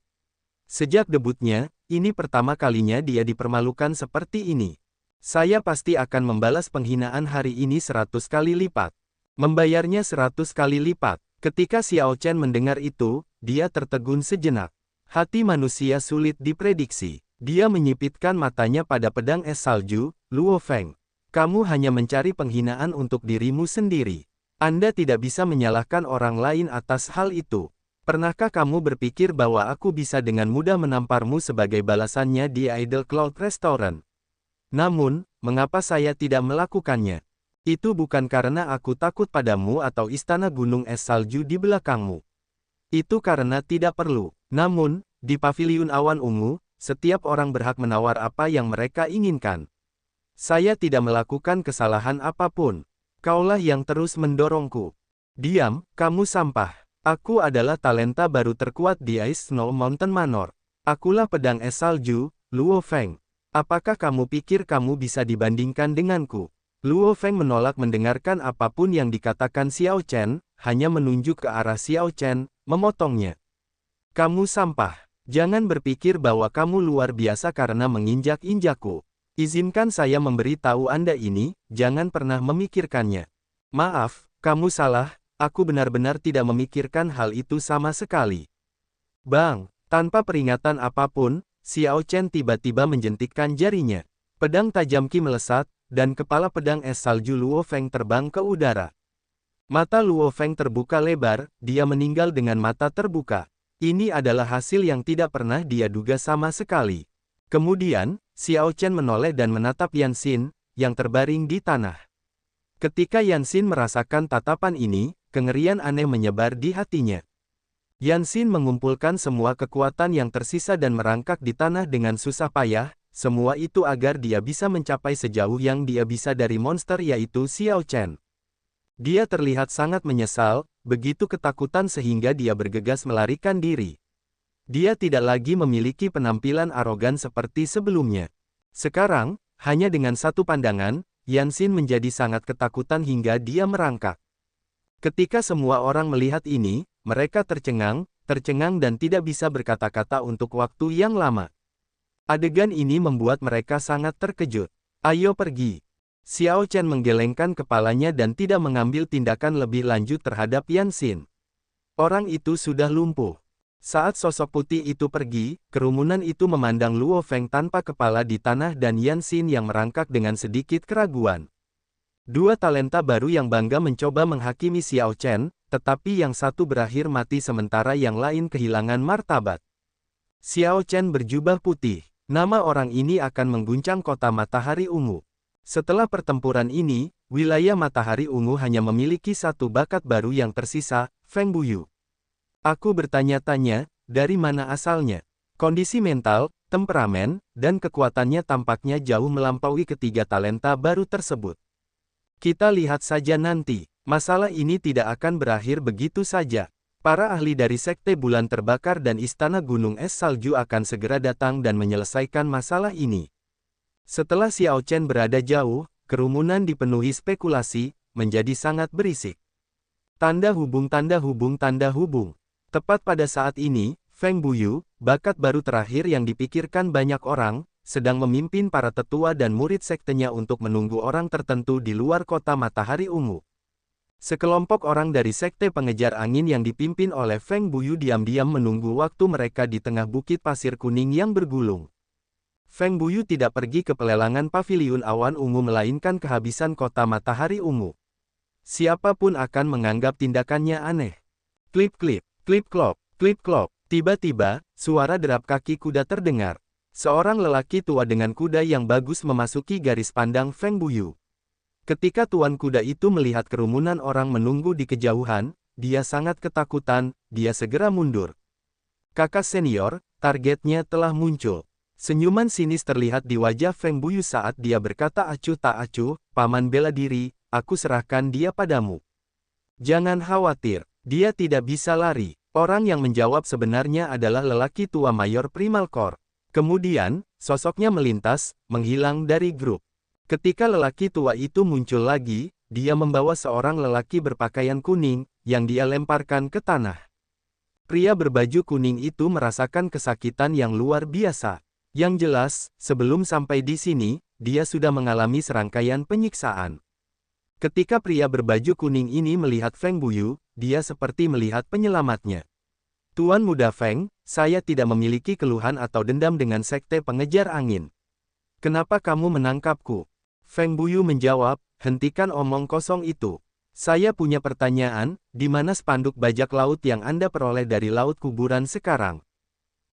Sejak debutnya, ini pertama kalinya dia dipermalukan seperti ini. Saya pasti akan membalas penghinaan hari ini 100 kali lipat. Membayarnya 100 kali lipat. Ketika Xiao Chen mendengar itu, dia tertegun sejenak. Hati manusia sulit diprediksi. Dia menyipitkan matanya pada pedang es salju, Luo Feng. Kamu hanya mencari penghinaan untuk dirimu sendiri. Anda tidak bisa menyalahkan orang lain atas hal itu. Pernahkah kamu berpikir bahwa aku bisa dengan mudah menamparmu sebagai balasannya di Idle Cloud Restaurant? Namun, mengapa saya tidak melakukannya? Itu bukan karena aku takut padamu atau istana gunung es salju di belakangmu. Itu karena tidak perlu. Namun, di Paviliun Awan Ungu, setiap orang berhak menawar apa yang mereka inginkan. Saya tidak melakukan kesalahan apapun. Kaulah yang terus mendorongku. Diam, kamu sampah. Aku adalah talenta baru terkuat di Ice Snow Mountain Manor. Akulah pedang es salju, Luo Feng. Apakah kamu pikir kamu bisa dibandingkan denganku? Luo Feng menolak mendengarkan apapun yang dikatakan Xiao Chen, hanya menunjuk ke arah Xiao Chen, memotongnya. Kamu sampah. Jangan berpikir bahwa kamu luar biasa karena menginjak-injakku. Izinkan saya memberitahu Anda ini, jangan pernah memikirkannya. Maaf, kamu salah, aku benar-benar tidak memikirkan hal itu sama sekali. Bang, tanpa peringatan apapun, Xiao Chen tiba-tiba menjentikkan jarinya. Pedang tajam Qi melesat, dan kepala pedang es salju Luo Feng terbang ke udara. Mata Luo Feng terbuka lebar, dia meninggal dengan mata terbuka. Ini adalah hasil yang tidak pernah dia duga sama sekali. Kemudian, Xiao Chen menoleh dan menatap Yan Xin, yang terbaring di tanah. Ketika Yan Xin merasakan tatapan ini, kengerian aneh menyebar di hatinya. Yan Xin mengumpulkan semua kekuatan yang tersisa dan merangkak di tanah dengan susah payah, semua itu agar dia bisa mencapai sejauh yang dia bisa dari monster yaitu Xiao Chen. Dia terlihat sangat menyesal, begitu ketakutan sehingga dia bergegas melarikan diri. Dia tidak lagi memiliki penampilan arogan seperti sebelumnya. Sekarang, hanya dengan satu pandangan, Yan Xin menjadi sangat ketakutan hingga dia merangkak. Ketika semua orang melihat ini, mereka tercengang dan tidak bisa berkata-kata untuk waktu yang lama. Adegan ini membuat mereka sangat terkejut. Ayo pergi. Xiao Chen menggelengkan kepalanya dan tidak mengambil tindakan lebih lanjut terhadap Yan Xin. Orang itu sudah lumpuh. Saat sosok putih itu pergi, kerumunan itu memandang Luo Feng tanpa kepala di tanah dan Yan Xin yang merangkak dengan sedikit keraguan. Dua talenta baru yang bangga mencoba menghakimi Xiao Chen, tetapi yang satu berakhir mati sementara yang lain kehilangan martabat. Xiao Chen berjubah putih. Nama orang ini akan mengguncang kota Matahari Ungu. Setelah pertempuran ini, wilayah Matahari Ungu hanya memiliki satu bakat baru yang tersisa, Feng Buyu. Aku bertanya-tanya, dari mana asalnya? Kondisi mental, temperamen, dan kekuatannya tampaknya jauh melampaui ketiga talenta baru tersebut. Kita lihat saja nanti, masalah ini tidak akan berakhir begitu saja. Para ahli dari Sekte Bulan Terbakar dan Istana Gunung Es Salju akan segera datang dan menyelesaikan masalah ini. Setelah Xiao Chen berada jauh, kerumunan dipenuhi spekulasi, menjadi sangat berisik. Tanda hubung. Tepat pada saat ini, Feng Buyu, bakat baru terakhir yang dipikirkan banyak orang, sedang memimpin para tetua dan murid sektenya untuk menunggu orang tertentu di luar kota Matahari Ungu. Sekelompok orang dari Sekte Pengejar Angin yang dipimpin oleh Feng Buyu diam-diam menunggu waktu mereka di tengah bukit pasir kuning yang bergulung. Feng Buyu tidak pergi ke pelelangan Paviliun Awan Ungu melainkan kehabisan kota Matahari Ungu. Siapapun akan menganggap tindakannya aneh. Klip-klip, klip-klop, klip-klop. Tiba-tiba, suara derap kaki kuda terdengar. Seorang lelaki tua dengan kuda yang bagus memasuki garis pandang Feng Buyu. Ketika tuan kuda itu melihat kerumunan orang menunggu di kejauhan, dia sangat ketakutan, dia segera mundur. Kakak senior, targetnya telah muncul. Senyuman sinis terlihat di wajah Feng Buyu saat dia berkata acuh tak acuh, paman bela diri, aku serahkan dia padamu. Jangan khawatir, dia tidak bisa lari. Orang yang menjawab sebenarnya adalah lelaki tua Mayor Primalcore. Kemudian, sosoknya melintas, menghilang dari grup. Ketika lelaki tua itu muncul lagi, dia membawa seorang lelaki berpakaian kuning, yang dia lemparkan ke tanah. Pria berbaju kuning itu merasakan kesakitan yang luar biasa. Yang jelas, sebelum sampai di sini, dia sudah mengalami serangkaian penyiksaan. Ketika pria berbaju kuning ini melihat Feng Buyu, dia seperti melihat penyelamatnya. Tuan muda Feng, saya tidak memiliki keluhan atau dendam dengan sekte pengejar angin. Kenapa kamu menangkapku? Feng Buyu menjawab, hentikan omong kosong itu. Saya punya pertanyaan, di mana spanduk bajak laut yang Anda peroleh dari laut kuburan sekarang?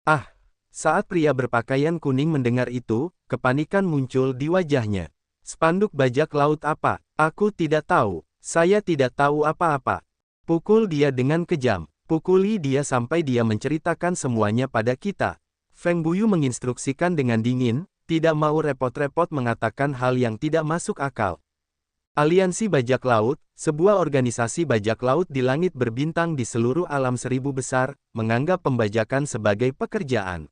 Ah! Saat pria berpakaian kuning mendengar itu, kepanikan muncul di wajahnya. Spanduk bajak laut apa? Aku tidak tahu. Saya tidak tahu apa-apa. Pukul dia dengan kejam. Pukuli dia sampai dia menceritakan semuanya pada kita. Feng Buyu menginstruksikan dengan dingin, tidak mau repot-repot mengatakan hal yang tidak masuk akal. Aliansi Bajak Laut, sebuah organisasi bajak laut di langit berbintang di seluruh alam seribu besar, menganggap pembajakan sebagai pekerjaan.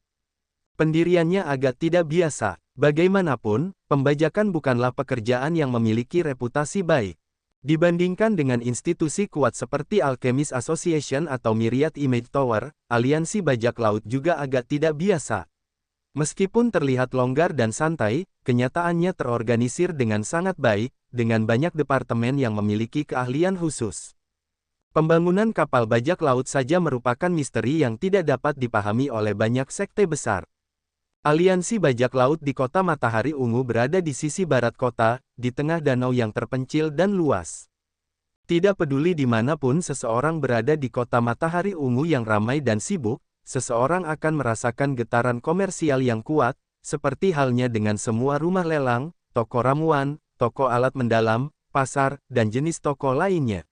Pendiriannya agak tidak biasa. Bagaimanapun, pembajakan bukanlah pekerjaan yang memiliki reputasi baik. Dibandingkan dengan institusi kuat seperti Alchemist Association atau Myriad Image Tower, aliansi bajak laut juga agak tidak biasa. Meskipun terlihat longgar dan santai, kenyataannya terorganisir dengan sangat baik, dengan banyak departemen yang memiliki keahlian khusus. Pembangunan kapal bajak laut saja merupakan misteri yang tidak dapat dipahami oleh banyak sekte besar. Aliansi bajak laut di kota Matahari Ungu berada di sisi barat kota, di tengah danau yang terpencil dan luas. Tidak peduli dimanapun seseorang berada di kota Matahari Ungu yang ramai dan sibuk, seseorang akan merasakan getaran komersial yang kuat, seperti halnya dengan semua rumah lelang, toko ramuan, toko alat mendalam, pasar, dan jenis toko lainnya.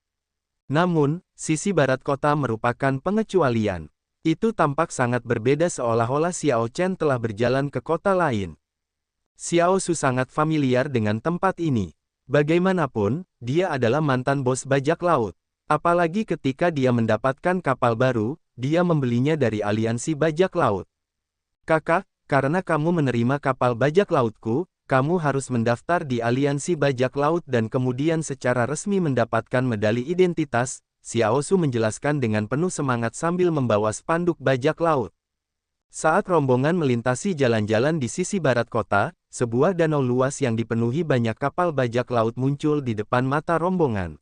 Namun, sisi barat kota merupakan pengecualian. Itu tampak sangat berbeda seolah-olah Xiao Chen telah berjalan ke kota lain. Xiao Su sangat familiar dengan tempat ini. Bagaimanapun, dia adalah mantan bos bajak laut. Apalagi ketika dia mendapatkan kapal baru, dia membelinya dari aliansi bajak laut. Kakak, karena kamu menerima kapal bajak lautku, kamu harus mendaftar di aliansi bajak laut dan kemudian secara resmi mendapatkan medali identitas, Xiao Su menjelaskan dengan penuh semangat sambil membawa spanduk bajak laut. Saat rombongan melintasi jalan-jalan di sisi barat kota, sebuah danau luas yang dipenuhi banyak kapal bajak laut muncul di depan mata rombongan.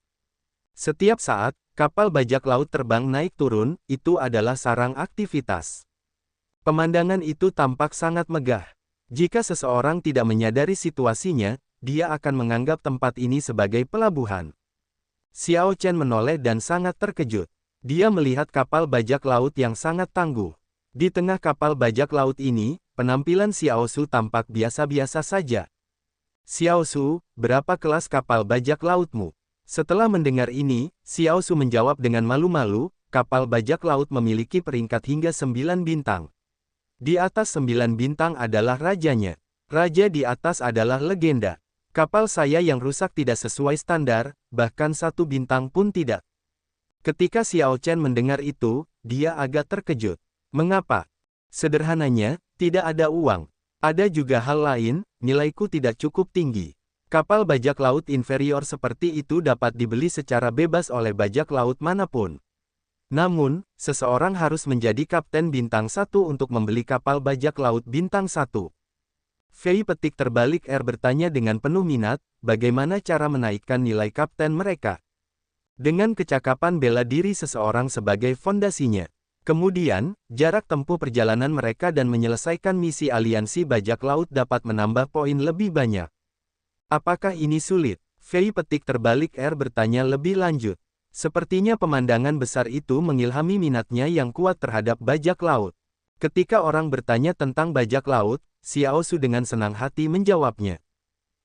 Setiap saat, kapal bajak laut terbang naik turun, itu adalah sarang aktivitas. Pemandangan itu tampak sangat megah. Jika seseorang tidak menyadari situasinya, dia akan menganggap tempat ini sebagai pelabuhan. Xiao Chen menoleh dan sangat terkejut. Dia melihat kapal bajak laut yang sangat tangguh. Di tengah kapal bajak laut ini, penampilan Xiao Su tampak biasa-biasa saja. Xiao Su, berapa kelas kapal bajak lautmu? Setelah mendengar ini, Xiao Su menjawab dengan malu-malu, kapal bajak laut memiliki peringkat hingga 9 bintang. Di atas 9 bintang adalah rajanya. Raja di atas adalah legenda. Kapal saya yang rusak tidak sesuai standar, bahkan 1 bintang pun tidak. Ketika Xiao Chen mendengar itu, dia agak terkejut. Mengapa? Sederhananya, tidak ada uang. Ada juga hal lain, nilaiku tidak cukup tinggi. Kapal bajak laut inferior seperti itu dapat dibeli secara bebas oleh bajak laut manapun. Namun, seseorang harus menjadi kapten bintang 1 untuk membeli kapal bajak laut bintang 1. Fei petik terbalik R bertanya dengan penuh minat, bagaimana cara menaikkan nilai kapten mereka? Dengan kecakapan bela diri seseorang sebagai fondasinya. Kemudian, jarak tempuh perjalanan mereka dan menyelesaikan misi aliansi bajak laut dapat menambah poin lebih banyak. Apakah ini sulit? Fei petik terbalik R bertanya lebih lanjut. Sepertinya pemandangan besar itu mengilhami minatnya yang kuat terhadap bajak laut. Ketika orang bertanya tentang bajak laut, Xiao Su dengan senang hati menjawabnya.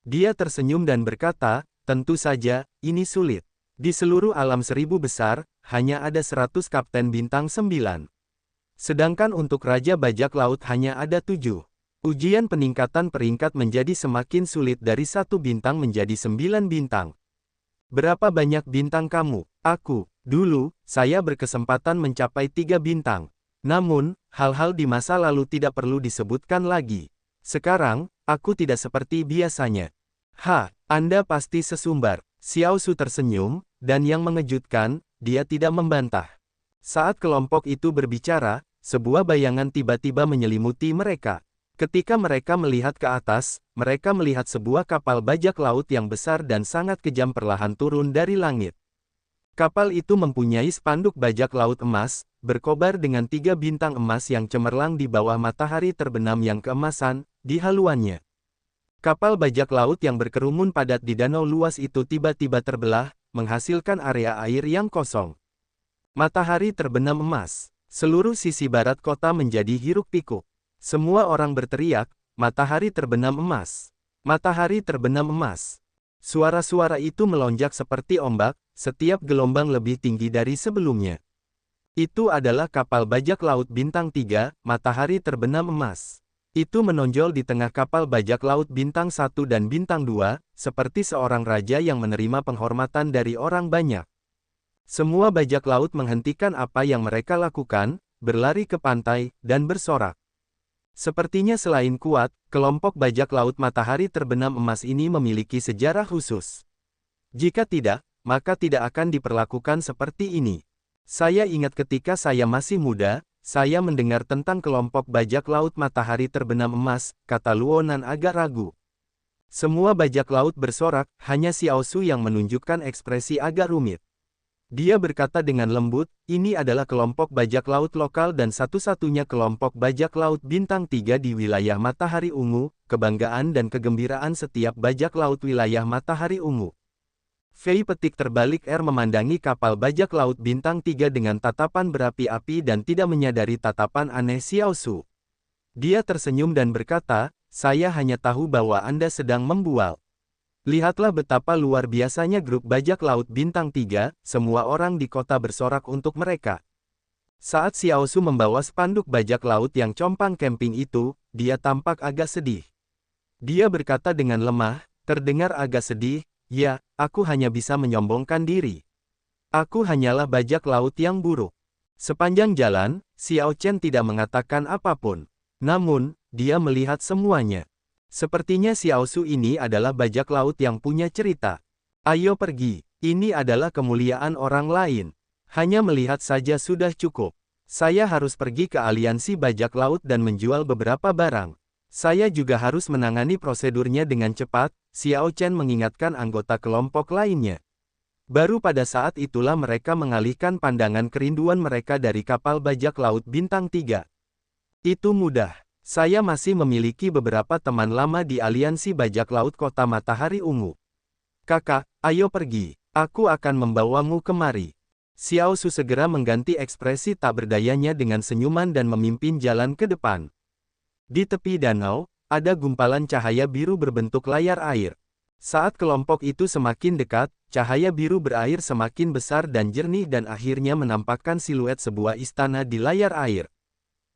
Dia tersenyum dan berkata, tentu saja, ini sulit. Di seluruh alam 1000 besar, hanya ada 100 kapten bintang 9. Sedangkan untuk Raja Bajak Laut hanya ada 7. Ujian peningkatan peringkat menjadi semakin sulit dari 1 bintang menjadi 9 bintang. Berapa banyak bintang kamu? Aku. Dulu, saya berkesempatan mencapai 3 bintang. Namun, hal-hal di masa lalu tidak perlu disebutkan lagi. Sekarang, aku tidak seperti biasanya. Anda pasti sesumbar. Xiao Su tersenyum, dan yang mengejutkan, dia tidak membantah. Saat kelompok itu berbicara, sebuah bayangan tiba-tiba menyelimuti mereka. Ketika mereka melihat ke atas, mereka melihat sebuah kapal bajak laut yang besar dan sangat kejam perlahan turun dari langit. Kapal itu mempunyai spanduk bajak laut emas, berkobar dengan 3 bintang emas yang cemerlang di bawah matahari terbenam yang keemasan, di haluannya. Kapal bajak laut yang berkerumun padat di danau luas itu tiba-tiba terbelah, menghasilkan area air yang kosong. Matahari terbenam emas. Seluruh sisi barat kota menjadi hiruk-pikuk. Semua orang berteriak, matahari terbenam emas. Matahari terbenam emas. Suara-suara itu melonjak seperti ombak, setiap gelombang lebih tinggi dari sebelumnya. Itu adalah kapal bajak laut bintang 3, matahari terbenam emas. Itu menonjol di tengah kapal bajak laut bintang 1 dan bintang 2, seperti seorang raja yang menerima penghormatan dari orang banyak. Semua bajak laut menghentikan apa yang mereka lakukan, berlari ke pantai, dan bersorak. Sepertinya selain kuat, kelompok bajak laut matahari terbenam emas ini memiliki sejarah khusus. Jika tidak, maka tidak akan diperlakukan seperti ini. Saya ingat ketika saya masih muda, saya mendengar tentang kelompok bajak laut matahari terbenam emas, kata Luonan agak ragu. Semua bajak laut bersorak, hanya Xiao Su yang menunjukkan ekspresi agak rumit. Dia berkata dengan lembut, ini adalah kelompok bajak laut lokal dan satu-satunya kelompok bajak laut bintang 3 di wilayah Matahari Ungu, kebanggaan dan kegembiraan setiap bajak laut wilayah Matahari Ungu. Fei petik terbalik memandangi kapal bajak laut bintang 3 dengan tatapan berapi-api dan tidak menyadari tatapan aneh Xiao Su. Dia tersenyum dan berkata, saya hanya tahu bahwa Anda sedang membual. Lihatlah betapa luar biasanya grup bajak laut bintang 3, semua orang di kota bersorak untuk mereka. Saat Xiao Su membawa spanduk bajak laut yang compang camping itu, dia tampak agak sedih. Dia berkata dengan lemah, terdengar agak sedih, ya, aku hanya bisa menyombongkan diri. Aku hanyalah bajak laut yang buruk. Sepanjang jalan, Xiao Chen tidak mengatakan apapun. Namun, dia melihat semuanya. Sepertinya Xiao Su ini adalah bajak laut yang punya cerita. Ayo pergi, ini adalah kemuliaan orang lain. Hanya melihat saja sudah cukup. Saya harus pergi ke aliansi bajak laut dan menjual beberapa barang. Saya juga harus menangani prosedurnya dengan cepat, Xiao Chen mengingatkan anggota kelompok lainnya. Baru pada saat itulah mereka mengalihkan pandangan kerinduan mereka dari kapal bajak laut bintang 3. Itu mudah. Saya masih memiliki beberapa teman lama di aliansi bajak laut kota Matahari Ungu. Kakak, ayo pergi. Aku akan membawamu kemari. Xiao Su segera mengganti ekspresi tak berdayanya dengan senyuman dan memimpin jalan ke depan. Di tepi danau, ada gumpalan cahaya biru berbentuk layar air. Saat kelompok itu semakin dekat, cahaya biru berair semakin besar dan jernih dan akhirnya menampakkan siluet sebuah istana di layar air.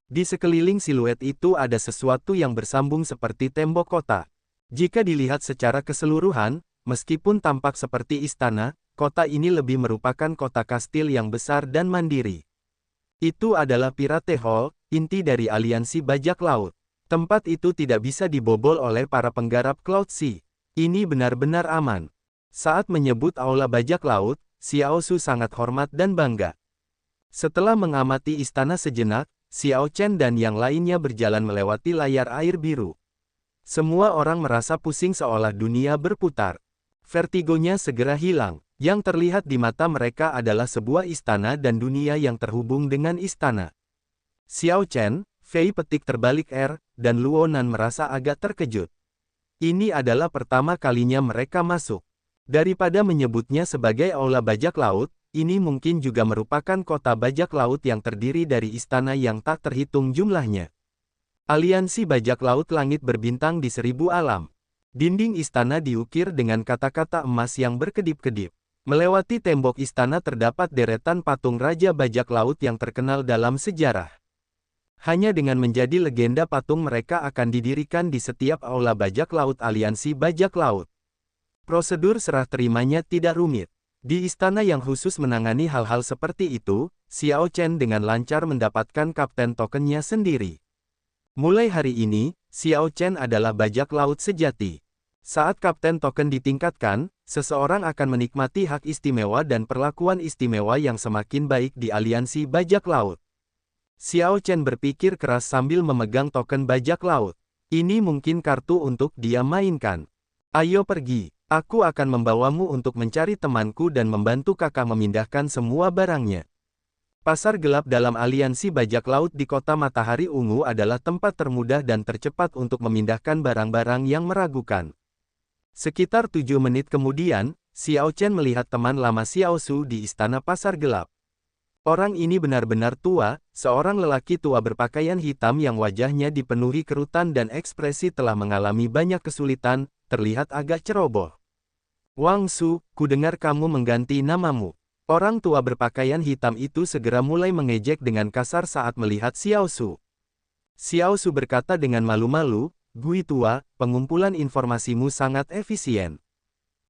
Di sekeliling siluet itu ada sesuatu yang bersambung seperti tembok kota. Jika dilihat secara keseluruhan, meskipun tampak seperti istana, kota ini lebih merupakan kota kastil yang besar dan mandiri. Itu adalah Pirate Hall, inti dari aliansi bajak laut. Tempat itu tidak bisa dibobol oleh para penggarap Cloud Sea. Ini benar-benar aman. Saat menyebut aula bajak laut, Xiao Su sangat hormat dan bangga. Setelah mengamati istana sejenak, Xiao Chen dan yang lainnya berjalan melewati layar air biru. Semua orang merasa pusing seolah dunia berputar. Vertigonya segera hilang. Yang terlihat di mata mereka adalah sebuah istana dan dunia yang terhubung dengan istana. Xiao Chen, Fei petik terbalik dan Luonan merasa agak terkejut. Ini adalah pertama kalinya mereka masuk. Daripada menyebutnya sebagai aula bajak laut, ini mungkin juga merupakan kota bajak laut yang terdiri dari istana yang tak terhitung jumlahnya. Aliansi Bajak Laut Langit Berbintang di Seribu Alam. Dinding istana diukir dengan kata-kata emas yang berkedip-kedip. Melewati tembok istana terdapat deretan patung Raja Bajak Laut yang terkenal dalam sejarah. Hanya dengan menjadi legenda patung mereka akan didirikan di setiap aula bajak laut Aliansi Bajak Laut. Prosedur serah terimanya tidak rumit. Di istana yang khusus menangani hal-hal seperti itu, Xiao Chen dengan lancar mendapatkan kapten tokennya sendiri. Mulai hari ini, Xiao Chen adalah bajak laut sejati. Saat kapten token ditingkatkan, seseorang akan menikmati hak istimewa dan perlakuan istimewa yang semakin baik di Aliansi Bajak Laut. Xiao Chen berpikir keras sambil memegang token bajak laut. Ini mungkin kartu untuk dia mainkan. Ayo pergi, aku akan membawamu untuk mencari temanku dan membantu kakak memindahkan semua barangnya. Pasar gelap dalam Aliansi Bajak Laut di Kota Matahari Ungu adalah tempat termudah dan tercepat untuk memindahkan barang-barang yang meragukan. Sekitar 7 menit kemudian, Xiao Chen melihat teman lama Xiao Su di Istana Pasar Gelap. Orang ini benar-benar tua, seorang lelaki tua berpakaian hitam yang wajahnya dipenuhi kerutan dan ekspresi telah mengalami banyak kesulitan, terlihat agak ceroboh. Wang Su, kudengar kamu mengganti namamu. Orang tua berpakaian hitam itu segera mulai mengejek dengan kasar saat melihat Xiao Su. Xiao Su berkata dengan malu-malu, Gui tua, pengumpulan informasimu sangat efisien.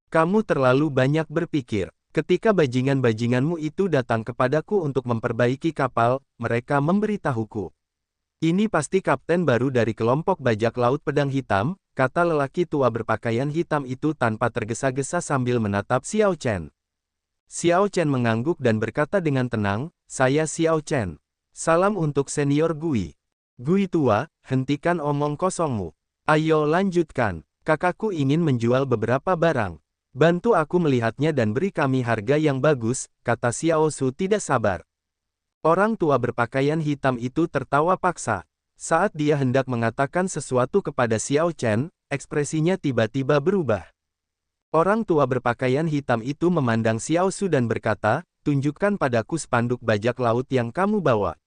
Kamu terlalu banyak berpikir. Ketika bajingan-bajinganmu itu datang kepadaku untuk memperbaiki kapal, mereka memberitahuku. Ini pasti kapten baru dari kelompok bajak laut pedang hitam, kata lelaki tua berpakaian hitam itu tanpa tergesa-gesa sambil menatap Xiao Chen. Xiao Chen mengangguk dan berkata dengan tenang, saya Xiao Chen. Salam untuk senior Gui. Gui tua, hentikan omong kosongmu. Ayo lanjutkan, kakakku ingin menjual beberapa barang. Bantu aku melihatnya dan beri kami harga yang bagus, kata Xiao Su tidak sabar. Orang tua berpakaian hitam itu tertawa paksa. Saat dia hendak mengatakan sesuatu kepada Xiao Chen, ekspresinya tiba-tiba berubah. Orang tua berpakaian hitam itu memandang Xiao Su dan berkata, tunjukkan padaku spanduk bajak laut yang kamu bawa.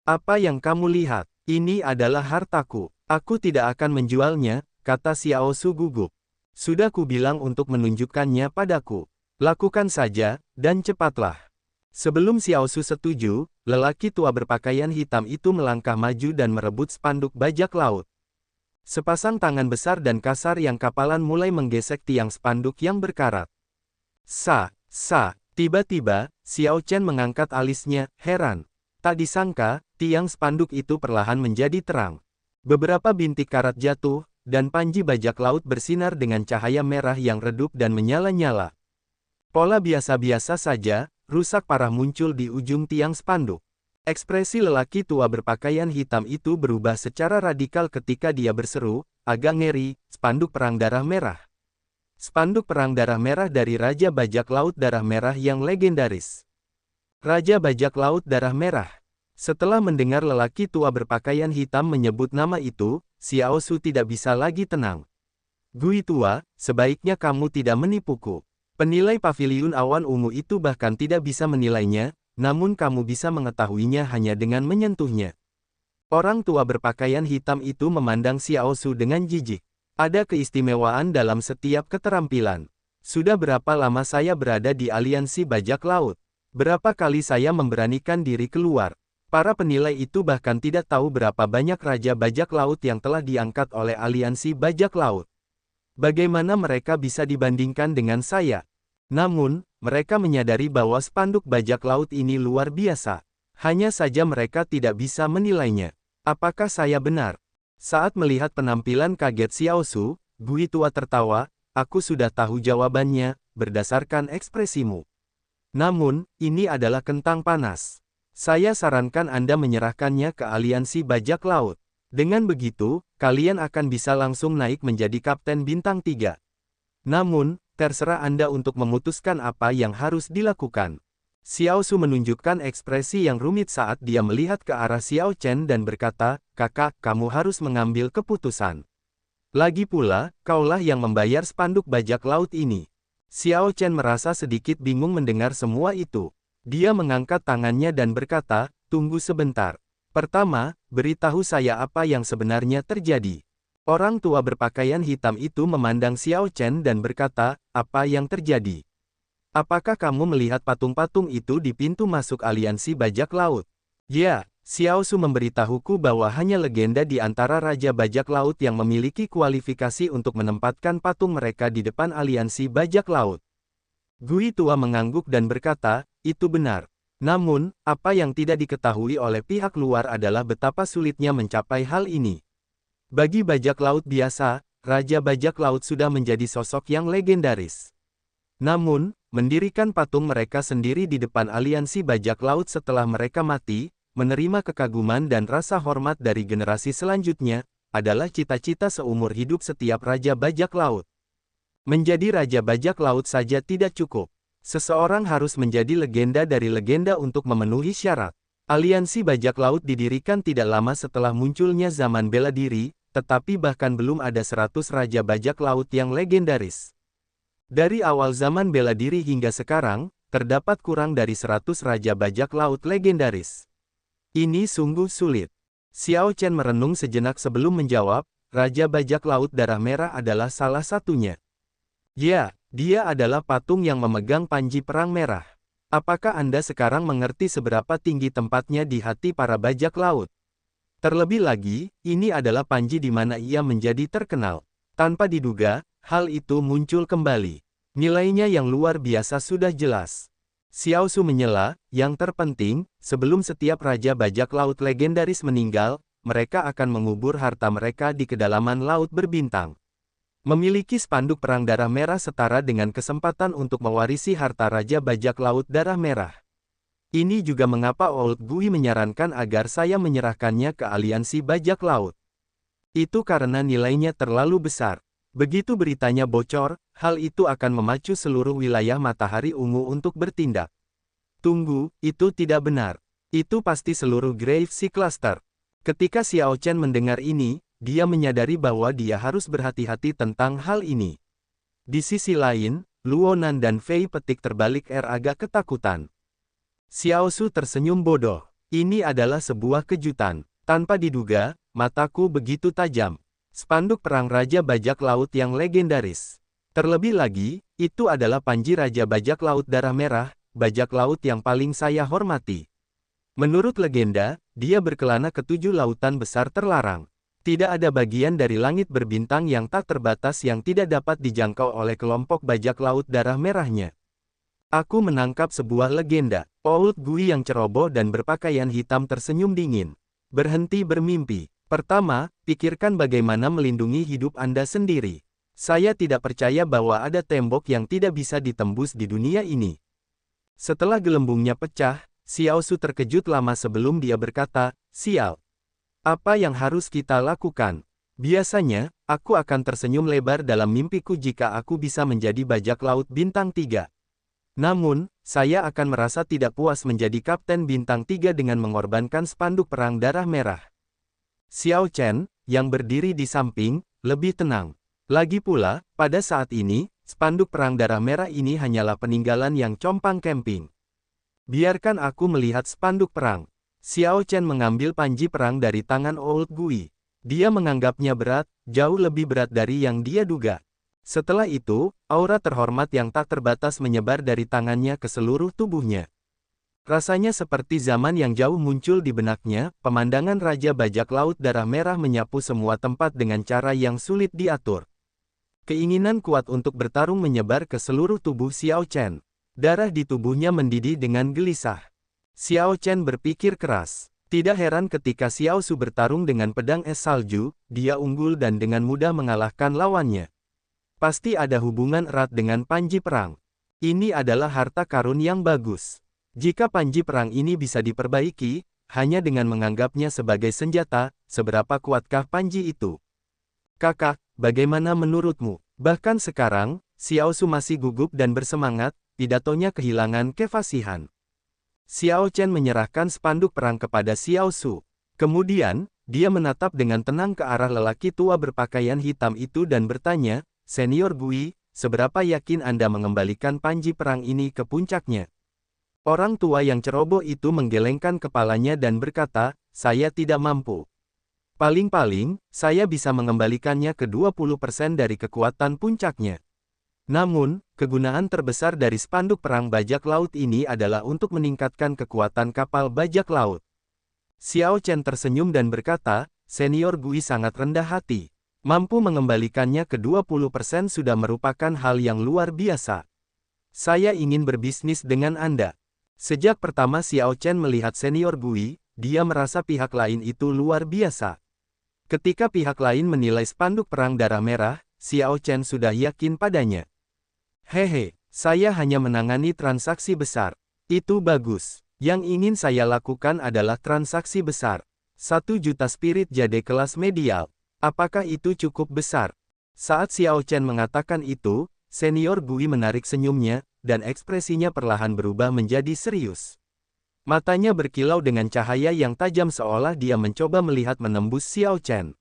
Apa yang kamu lihat? Ini adalah hartaku. Aku tidak akan menjualnya, kata Xiao Su gugup. Sudah kubilang untuk menunjukkannya padaku. Lakukan saja, dan cepatlah. Sebelum Xiao Su setuju, lelaki tua berpakaian hitam itu melangkah maju dan merebut spanduk bajak laut. Sepasang tangan besar dan kasar yang kapalan mulai menggesek tiang spanduk yang berkarat. Tiba-tiba, Xiao Chen mengangkat alisnya, heran. Tak disangka, tiang spanduk itu perlahan menjadi terang. Beberapa bintik karat jatuh, dan panji bajak laut bersinar dengan cahaya merah yang redup dan menyala-nyala. Pola biasa-biasa saja, rusak parah muncul di ujung tiang spanduk. Ekspresi lelaki tua berpakaian hitam itu berubah secara radikal ketika dia berseru, agak ngeri, spanduk perang darah merah. Spanduk perang darah merah dari Raja Bajak Laut Darah Merah yang legendaris. Raja Bajak Laut Darah Merah. Setelah mendengar lelaki tua berpakaian hitam menyebut nama itu, Xiao Su tidak bisa lagi tenang. Gui tua, sebaiknya kamu tidak menipuku. Penilai paviliun awan ungu itu bahkan tidak bisa menilainya, namun kamu bisa mengetahuinya hanya dengan menyentuhnya. Orang tua berpakaian hitam itu memandang Xiao Su dengan jijik. Ada keistimewaan dalam setiap keterampilan. Sudah berapa lama saya berada di Aliansi Bajak Laut? Berapa kali saya memberanikan diri keluar? Para penilai itu bahkan tidak tahu berapa banyak raja bajak laut yang telah diangkat oleh Aliansi Bajak Laut. Bagaimana mereka bisa dibandingkan dengan saya? Namun, mereka menyadari bahwa spanduk bajak laut ini luar biasa. Hanya saja mereka tidak bisa menilainya. Apakah saya benar? Saat melihat penampilan kaget Xiao Su, Gui tua tertawa, aku sudah tahu jawabannya, berdasarkan ekspresimu. Namun, ini adalah kentang panas. Saya sarankan Anda menyerahkannya ke Aliansi Bajak Laut. Dengan begitu, kalian akan bisa langsung naik menjadi Kapten Bintang 3. Namun, terserah Anda untuk memutuskan apa yang harus dilakukan. Xiao Su menunjukkan ekspresi yang rumit saat dia melihat ke arah Xiao Chen dan berkata, kakak, kamu harus mengambil keputusan. Lagi pula, kaulah yang membayar spanduk bajak laut ini. Xiao Chen merasa sedikit bingung mendengar semua itu. Dia mengangkat tangannya dan berkata, tunggu sebentar. Pertama, beritahu saya apa yang sebenarnya terjadi. Orang tua berpakaian hitam itu memandang Xiao Chen dan berkata, apa yang terjadi? Apakah kamu melihat patung-patung itu di pintu masuk aliansi bajak laut? Ya, Xiao Su memberitahuku bahwa hanya legenda di antara Raja Bajak Laut yang memiliki kualifikasi untuk menempatkan patung mereka di depan aliansi bajak laut. Gui tua mengangguk dan berkata, itu benar. Namun, apa yang tidak diketahui oleh pihak luar adalah betapa sulitnya mencapai hal ini. Bagi bajak laut biasa, Raja Bajak Laut sudah menjadi sosok yang legendaris. Namun, mendirikan patung mereka sendiri di depan aliansi bajak laut setelah mereka mati, menerima kekaguman dan rasa hormat dari generasi selanjutnya, adalah cita-cita seumur hidup setiap Raja Bajak Laut. Menjadi Raja Bajak Laut saja tidak cukup. Seseorang harus menjadi legenda dari legenda untuk memenuhi syarat. Aliansi bajak laut didirikan tidak lama setelah munculnya zaman bela diri, tetapi bahkan belum ada 100 raja bajak laut yang legendaris. Dari awal zaman bela diri hingga sekarang, terdapat kurang dari 100 raja bajak laut legendaris. Ini sungguh sulit. Xiao Chen merenung sejenak sebelum menjawab, Raja Bajak Laut Darah Merah adalah salah satunya. Ya, dia adalah patung yang memegang panji perang merah. Apakah Anda sekarang mengerti seberapa tinggi tempatnya di hati para bajak laut? Terlebih lagi, ini adalah panji di mana ia menjadi terkenal. Tanpa diduga, hal itu muncul kembali. Nilainya yang luar biasa sudah jelas. Xiao Su menyela, yang terpenting, sebelum setiap Raja Bajak Laut legendaris meninggal, mereka akan mengubur harta mereka di kedalaman laut berbintang. Memiliki spanduk perang darah merah setara dengan kesempatan untuk mewarisi harta Raja Bajak Laut Darah Merah. Ini juga mengapa Old Gui menyarankan agar saya menyerahkannya ke aliansi bajak laut. Itu karena nilainya terlalu besar. Begitu beritanya bocor, hal itu akan memacu seluruh wilayah Matahari Ungu untuk bertindak. Tunggu, itu tidak benar. Itu pasti seluruh Grave Sea Cluster. Ketika Xiao Chen mendengar ini, dia menyadari bahwa dia harus berhati-hati tentang hal ini. Di sisi lain, Luonan dan Fei Petik Terbalik agak ketakutan. Xiao Su tersenyum bodoh. Ini adalah sebuah kejutan. Tanpa diduga, mataku begitu tajam. Spanduk perang Raja Bajak Laut yang legendaris. Terlebih lagi, itu adalah panji Raja Bajak Laut Darah Merah, bajak laut yang paling saya hormati. Menurut legenda, dia berkelana ke 7 lautan besar terlarang. Tidak ada bagian dari langit berbintang yang tak terbatas yang tidak dapat dijangkau oleh kelompok bajak laut darah merahnya. Aku menangkap sebuah legenda. Old Gui yang ceroboh dan berpakaian hitam tersenyum dingin. Berhenti bermimpi. Pertama, pikirkan bagaimana melindungi hidup Anda sendiri. Saya tidak percaya bahwa ada tembok yang tidak bisa ditembus di dunia ini. Setelah gelembungnya pecah, Xiao Su terkejut lama sebelum dia berkata, sial. Apa yang harus kita lakukan? Biasanya, aku akan tersenyum lebar dalam mimpiku jika aku bisa menjadi bajak laut bintang 3. Namun, saya akan merasa tidak puas menjadi kapten bintang 3 dengan mengorbankan spanduk perang darah merah. Xiao Chen, yang berdiri di samping, lebih tenang. Lagi pula, pada saat ini, spanduk perang darah merah ini hanyalah peninggalan yang compang camping. Biarkan aku melihat spanduk perang. Xiao Chen mengambil panji perang dari tangan Old Gui. Dia menganggapnya berat, jauh lebih berat dari yang dia duga. Setelah itu, aura terhormat yang tak terbatas menyebar dari tangannya ke seluruh tubuhnya. Rasanya seperti zaman yang jauh muncul di benaknya, pemandangan Raja Bajak Laut Darah Merah menyapu semua tempat dengan cara yang sulit diatur. Keinginan kuat untuk bertarung menyebar ke seluruh tubuh Xiao Chen. Darah di tubuhnya mendidih dengan gelisah. Xiao Chen berpikir keras. Tidak heran ketika Xiao Su bertarung dengan pedang es salju, dia unggul dan dengan mudah mengalahkan lawannya. Pasti ada hubungan erat dengan panji perang. Ini adalah harta karun yang bagus. Jika panji perang ini bisa diperbaiki, hanya dengan menganggapnya sebagai senjata, seberapa kuatkah panji itu? Kakak, bagaimana menurutmu? Bahkan sekarang, Xiao Su masih gugup dan bersemangat, pidatonya kehilangan kefasihan. Xiao Chen menyerahkan spanduk perang kepada Xiao Su. Kemudian, dia menatap dengan tenang ke arah lelaki tua berpakaian hitam itu dan bertanya, Senior Gui, seberapa yakin Anda mengembalikan panji perang ini ke puncaknya? Orang tua yang ceroboh itu menggelengkan kepalanya dan berkata, saya tidak mampu. Paling-paling, saya bisa mengembalikannya ke 20% dari kekuatan puncaknya. Namun, kegunaan terbesar dari spanduk perang bajak laut ini adalah untuk meningkatkan kekuatan kapal bajak laut. Xiao Chen tersenyum dan berkata, Senior Gui sangat rendah hati. Mampu mengembalikannya ke 20% sudah merupakan hal yang luar biasa. Saya ingin berbisnis dengan Anda. Sejak pertama Xiao Chen melihat Senior Gui, dia merasa pihak lain itu luar biasa. Ketika pihak lain menilai spanduk perang darah merah, Xiao Chen sudah yakin padanya. Hehe, saya hanya menangani transaksi besar. Itu bagus. Yang ingin saya lakukan adalah transaksi besar. 1 juta spirit jade kelas medial. Apakah itu cukup besar? Saat Xiao Chen mengatakan itu, Senior Gui menarik senyumnya, dan ekspresinya perlahan berubah menjadi serius. Matanya berkilau dengan cahaya yang tajam seolah dia mencoba melihat menembus Xiao Chen.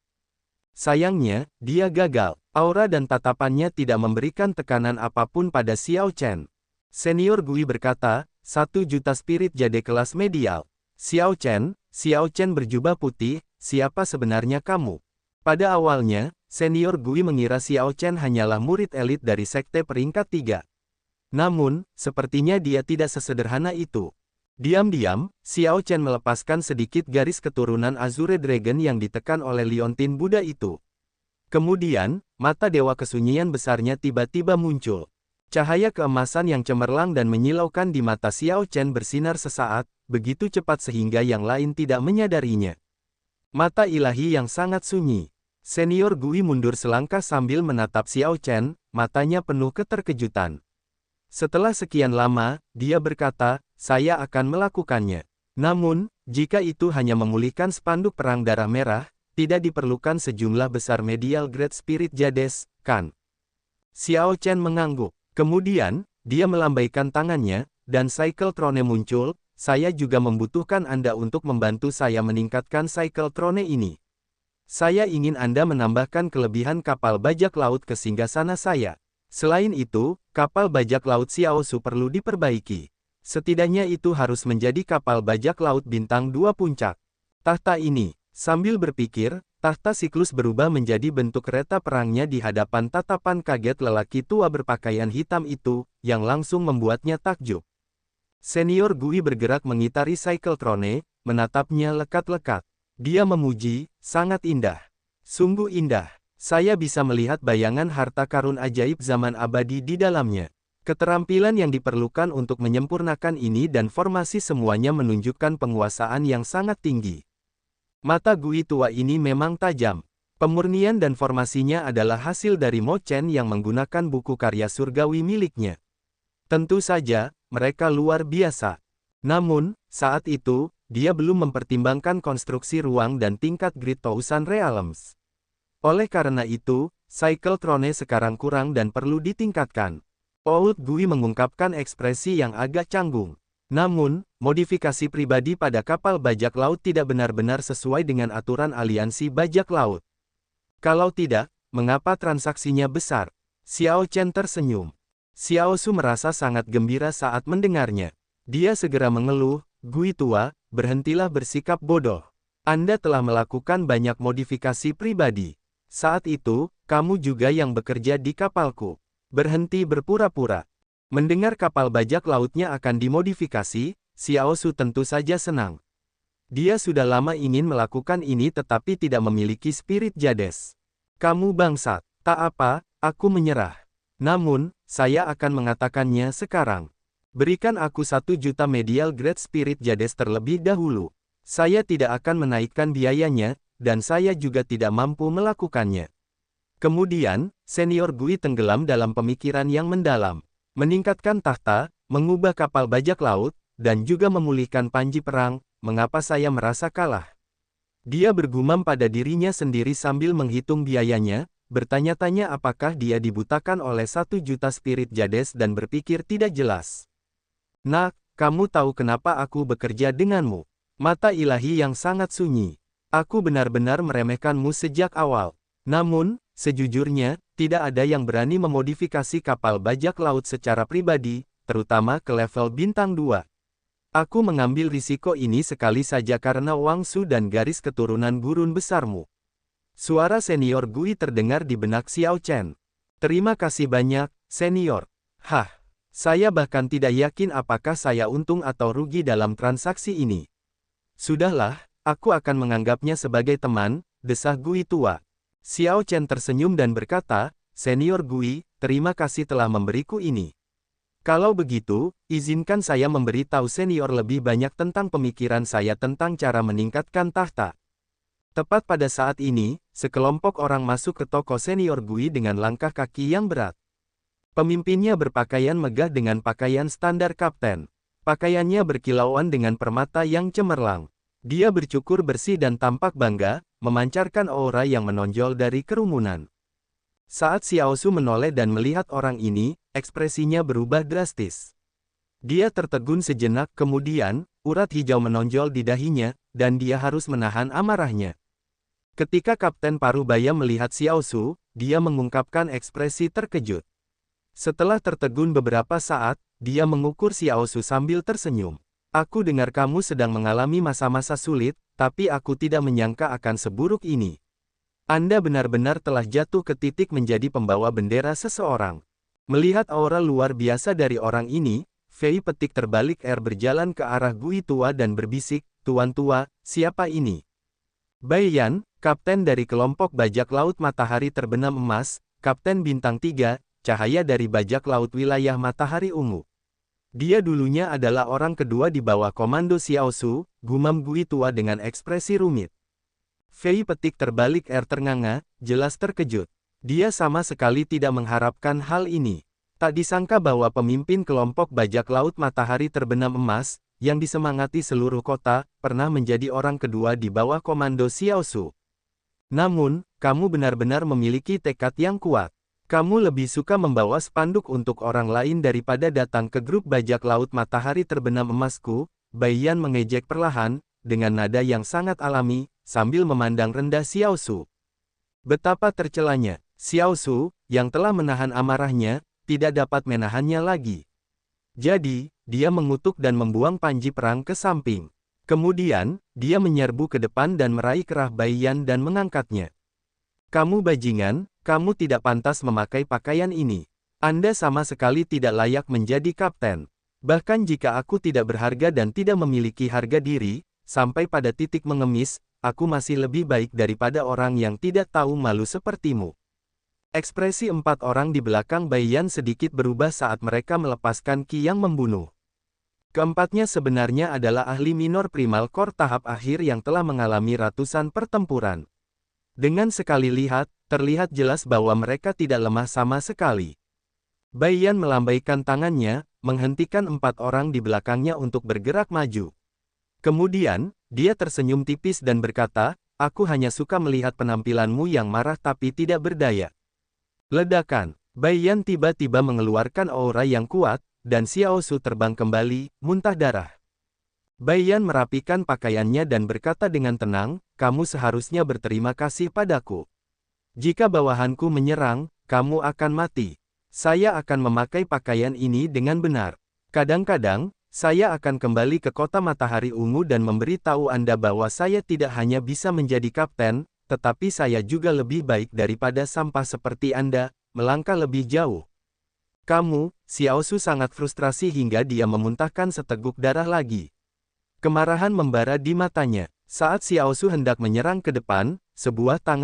Sayangnya, dia gagal. Aura dan tatapannya tidak memberikan tekanan apapun pada Xiao Chen. Senior Gui berkata, 1 juta spirit jade kelas medial. Xiao Chen berjubah putih, siapa sebenarnya kamu? Pada awalnya, Senior Gui mengira Xiao Chen hanyalah murid elit dari sekte peringkat 3. Namun, sepertinya dia tidak sesederhana itu. Diam-diam, Xiao Chen melepaskan sedikit garis keturunan Azure Dragon yang ditekan oleh liontin Buddha itu. Kemudian, mata dewa kesunyian besarnya tiba-tiba muncul. Cahaya keemasan yang cemerlang dan menyilaukan di mata Xiao Chen bersinar sesaat, begitu cepat sehingga yang lain tidak menyadarinya. Mata ilahi yang sangat sunyi. Senior Gui mundur selangkah sambil menatap Xiao Chen, matanya penuh keterkejutan. Setelah sekian lama, dia berkata, saya akan melakukannya. Namun, jika itu hanya memulihkan spanduk perang darah merah, tidak diperlukan sejumlah besar medial grade spirit jades, kan? Xiao Chen mengangguk. Kemudian, dia melambaikan tangannya, dan Cycle Throne muncul. Saya juga membutuhkan Anda untuk membantu saya meningkatkan Cycle Throne ini. Saya ingin Anda menambahkan kelebihan kapal bajak laut ke singgasana saya. Selain itu, kapal bajak laut Xiao Su perlu diperbaiki. Setidaknya itu harus menjadi kapal bajak laut bintang 2 puncak. Tahta ini, sambil berpikir, tahta siklus berubah menjadi bentuk kereta perangnya di hadapan tatapan kaget lelaki tua berpakaian hitam itu, yang langsung membuatnya takjub. Senior Gui bergerak mengitari Cycle Throne, menatapnya lekat-lekat. Dia memuji, sangat indah. Sungguh indah. Saya bisa melihat bayangan harta karun ajaib zaman abadi di dalamnya. Keterampilan yang diperlukan untuk menyempurnakan ini dan formasi semuanya menunjukkan penguasaan yang sangat tinggi. Mata Gui tua ini memang tajam. Pemurnian dan formasinya adalah hasil dari Mo Chen yang menggunakan buku karya surgawi miliknya. Tentu saja, mereka luar biasa. Namun, saat itu, dia belum mempertimbangkan konstruksi ruang dan tingkat Grid Thousand Realms. Oleh karena itu, Cycle Throne sekarang kurang dan perlu ditingkatkan. Old Gui mengungkapkan ekspresi yang agak canggung. Namun, modifikasi pribadi pada kapal bajak laut tidak benar-benar sesuai dengan aturan aliansi bajak laut. Kalau tidak, mengapa transaksinya besar? Xiao Chen tersenyum. Xiao Su merasa sangat gembira saat mendengarnya. Dia segera mengeluh, Gui tua, berhentilah bersikap bodoh. Anda telah melakukan banyak modifikasi pribadi. Saat itu, kamu juga yang bekerja di kapalku. Berhenti berpura-pura. Mendengar kapal bajak lautnya akan dimodifikasi, Xiao Su tentu saja senang. Dia sudah lama ingin melakukan ini tetapi tidak memiliki spirit jades. Kamu bangsat. Tak apa, aku menyerah. Namun, saya akan mengatakannya sekarang. Berikan aku 1 juta medial grade spirit jades terlebih dahulu. Saya tidak akan menaikkan biayanya, dan saya juga tidak mampu melakukannya. Kemudian, Senior Gui tenggelam dalam pemikiran yang mendalam. Meningkatkan tahta, mengubah kapal bajak laut, dan juga memulihkan panji perang, mengapa saya merasa kalah? Dia bergumam pada dirinya sendiri sambil menghitung biayanya, bertanya-tanya apakah dia dibutakan oleh 1 juta spirit jades dan berpikir tidak jelas. Nak, kamu tahu kenapa aku bekerja denganmu? Mata ilahi yang sangat sunyi. Aku benar-benar meremehkanmu sejak awal. Namun, sejujurnya, Tidak ada yang berani memodifikasi kapal bajak laut secara pribadi, terutama ke level bintang 2. Aku mengambil risiko ini sekali saja karena Wang Su dan garis keturunan gurun besarmu. Suara senior Gui terdengar di benak Xiao Chen. Terima kasih banyak, senior. Hah, saya bahkan tidak yakin apakah saya untung atau rugi dalam transaksi ini. Sudahlah, aku akan menganggapnya sebagai teman, desah Gui tua. Xiao Chen tersenyum dan berkata, Senior Gui, terima kasih telah memberiku ini. Kalau begitu, izinkan saya memberitahu senior lebih banyak tentang pemikiran saya tentang cara meningkatkan tahta. Tepat pada saat ini, sekelompok orang masuk ke toko senior Gui dengan langkah kaki yang berat. Pemimpinnya berpakaian megah dengan pakaian standar kapten. Pakaiannya berkilauan dengan permata yang cemerlang. Dia bercukur bersih dan tampak bangga, memancarkan aura yang menonjol dari kerumunan. Saat Xiao Su menoleh dan melihat orang ini, ekspresinya berubah drastis. Dia tertegun sejenak, kemudian, urat hijau menonjol di dahinya, dan dia harus menahan amarahnya. Ketika Kapten Parubaya melihat Xiao Su, dia mengungkapkan ekspresi terkejut. Setelah tertegun beberapa saat, dia mengukur Xiao Su sambil tersenyum. Aku dengar kamu sedang mengalami masa-masa sulit, tapi aku tidak menyangka akan seburuk ini. Anda benar-benar telah jatuh ke titik menjadi pembawa bendera seseorang. Melihat aura luar biasa dari orang ini, Fei Petik terbalik berjalan ke arah Gui tua dan berbisik, Tuan tua, siapa ini? Bai Yan, kapten dari kelompok bajak laut matahari terbenam emas, kapten bintang 3, cahaya dari bajak laut wilayah matahari ungu. Dia dulunya adalah orang kedua di bawah komando Xiao Su, gumam Gui tua dengan ekspresi rumit. Fei Petik terbalik ternganga, jelas terkejut. Dia sama sekali tidak mengharapkan hal ini. Tak disangka bahwa pemimpin kelompok bajak laut matahari terbenam emas, yang disemangati seluruh kota, pernah menjadi orang kedua di bawah komando Xiao Su. Namun, kamu benar-benar memiliki tekad yang kuat. Kamu lebih suka membawa spanduk untuk orang lain daripada datang ke grup bajak laut matahari terbenam emasku, Bai Yan mengejek perlahan, dengan nada yang sangat alami, sambil memandang rendah Xiao Su. Betapa tercelanya, Xiao Su, yang telah menahan amarahnya, tidak dapat menahannya lagi. Jadi, dia mengutuk dan membuang panji perang ke samping. Kemudian, dia menyerbu ke depan dan meraih kerah Bai Yan dan mengangkatnya. Kamu bajingan, kamu tidak pantas memakai pakaian ini. Anda sama sekali tidak layak menjadi kapten. Bahkan jika aku tidak berharga dan tidak memiliki harga diri, sampai pada titik mengemis, aku masih lebih baik daripada orang yang tidak tahu malu sepertimu. Ekspresi empat orang di belakang Bai Yan sedikit berubah saat mereka melepaskan ki yang membunuh. Keempatnya sebenarnya adalah ahli minor primal core tahap akhir yang telah mengalami ratusan pertempuran. Dengan sekali lihat, terlihat jelas bahwa mereka tidak lemah sama sekali. Bai Yan melambaikan tangannya, menghentikan empat orang di belakangnya untuk bergerak maju. Kemudian, dia tersenyum tipis dan berkata, aku hanya suka melihat penampilanmu yang marah tapi tidak berdaya. Ledakan, Bai Yan tiba-tiba mengeluarkan aura yang kuat, dan Xiao Su terbang kembali, muntah darah. Bai Yan merapikan pakaiannya dan berkata dengan tenang, kamu seharusnya berterima kasih padaku. Jika bawahanku menyerang, kamu akan mati. Saya akan memakai pakaian ini dengan benar. Kadang-kadang, saya akan kembali ke kota matahari ungu dan memberitahu Anda bahwa saya tidak hanya bisa menjadi kapten, tetapi saya juga lebih baik daripada sampah seperti Anda, melangkah lebih jauh. Kamu, Xiao Su sangat frustrasi hingga dia memuntahkan seteguk darah lagi. Kemarahan membara di matanya. Saat Xiao Su hendak menyerang ke depan, sebuah tangan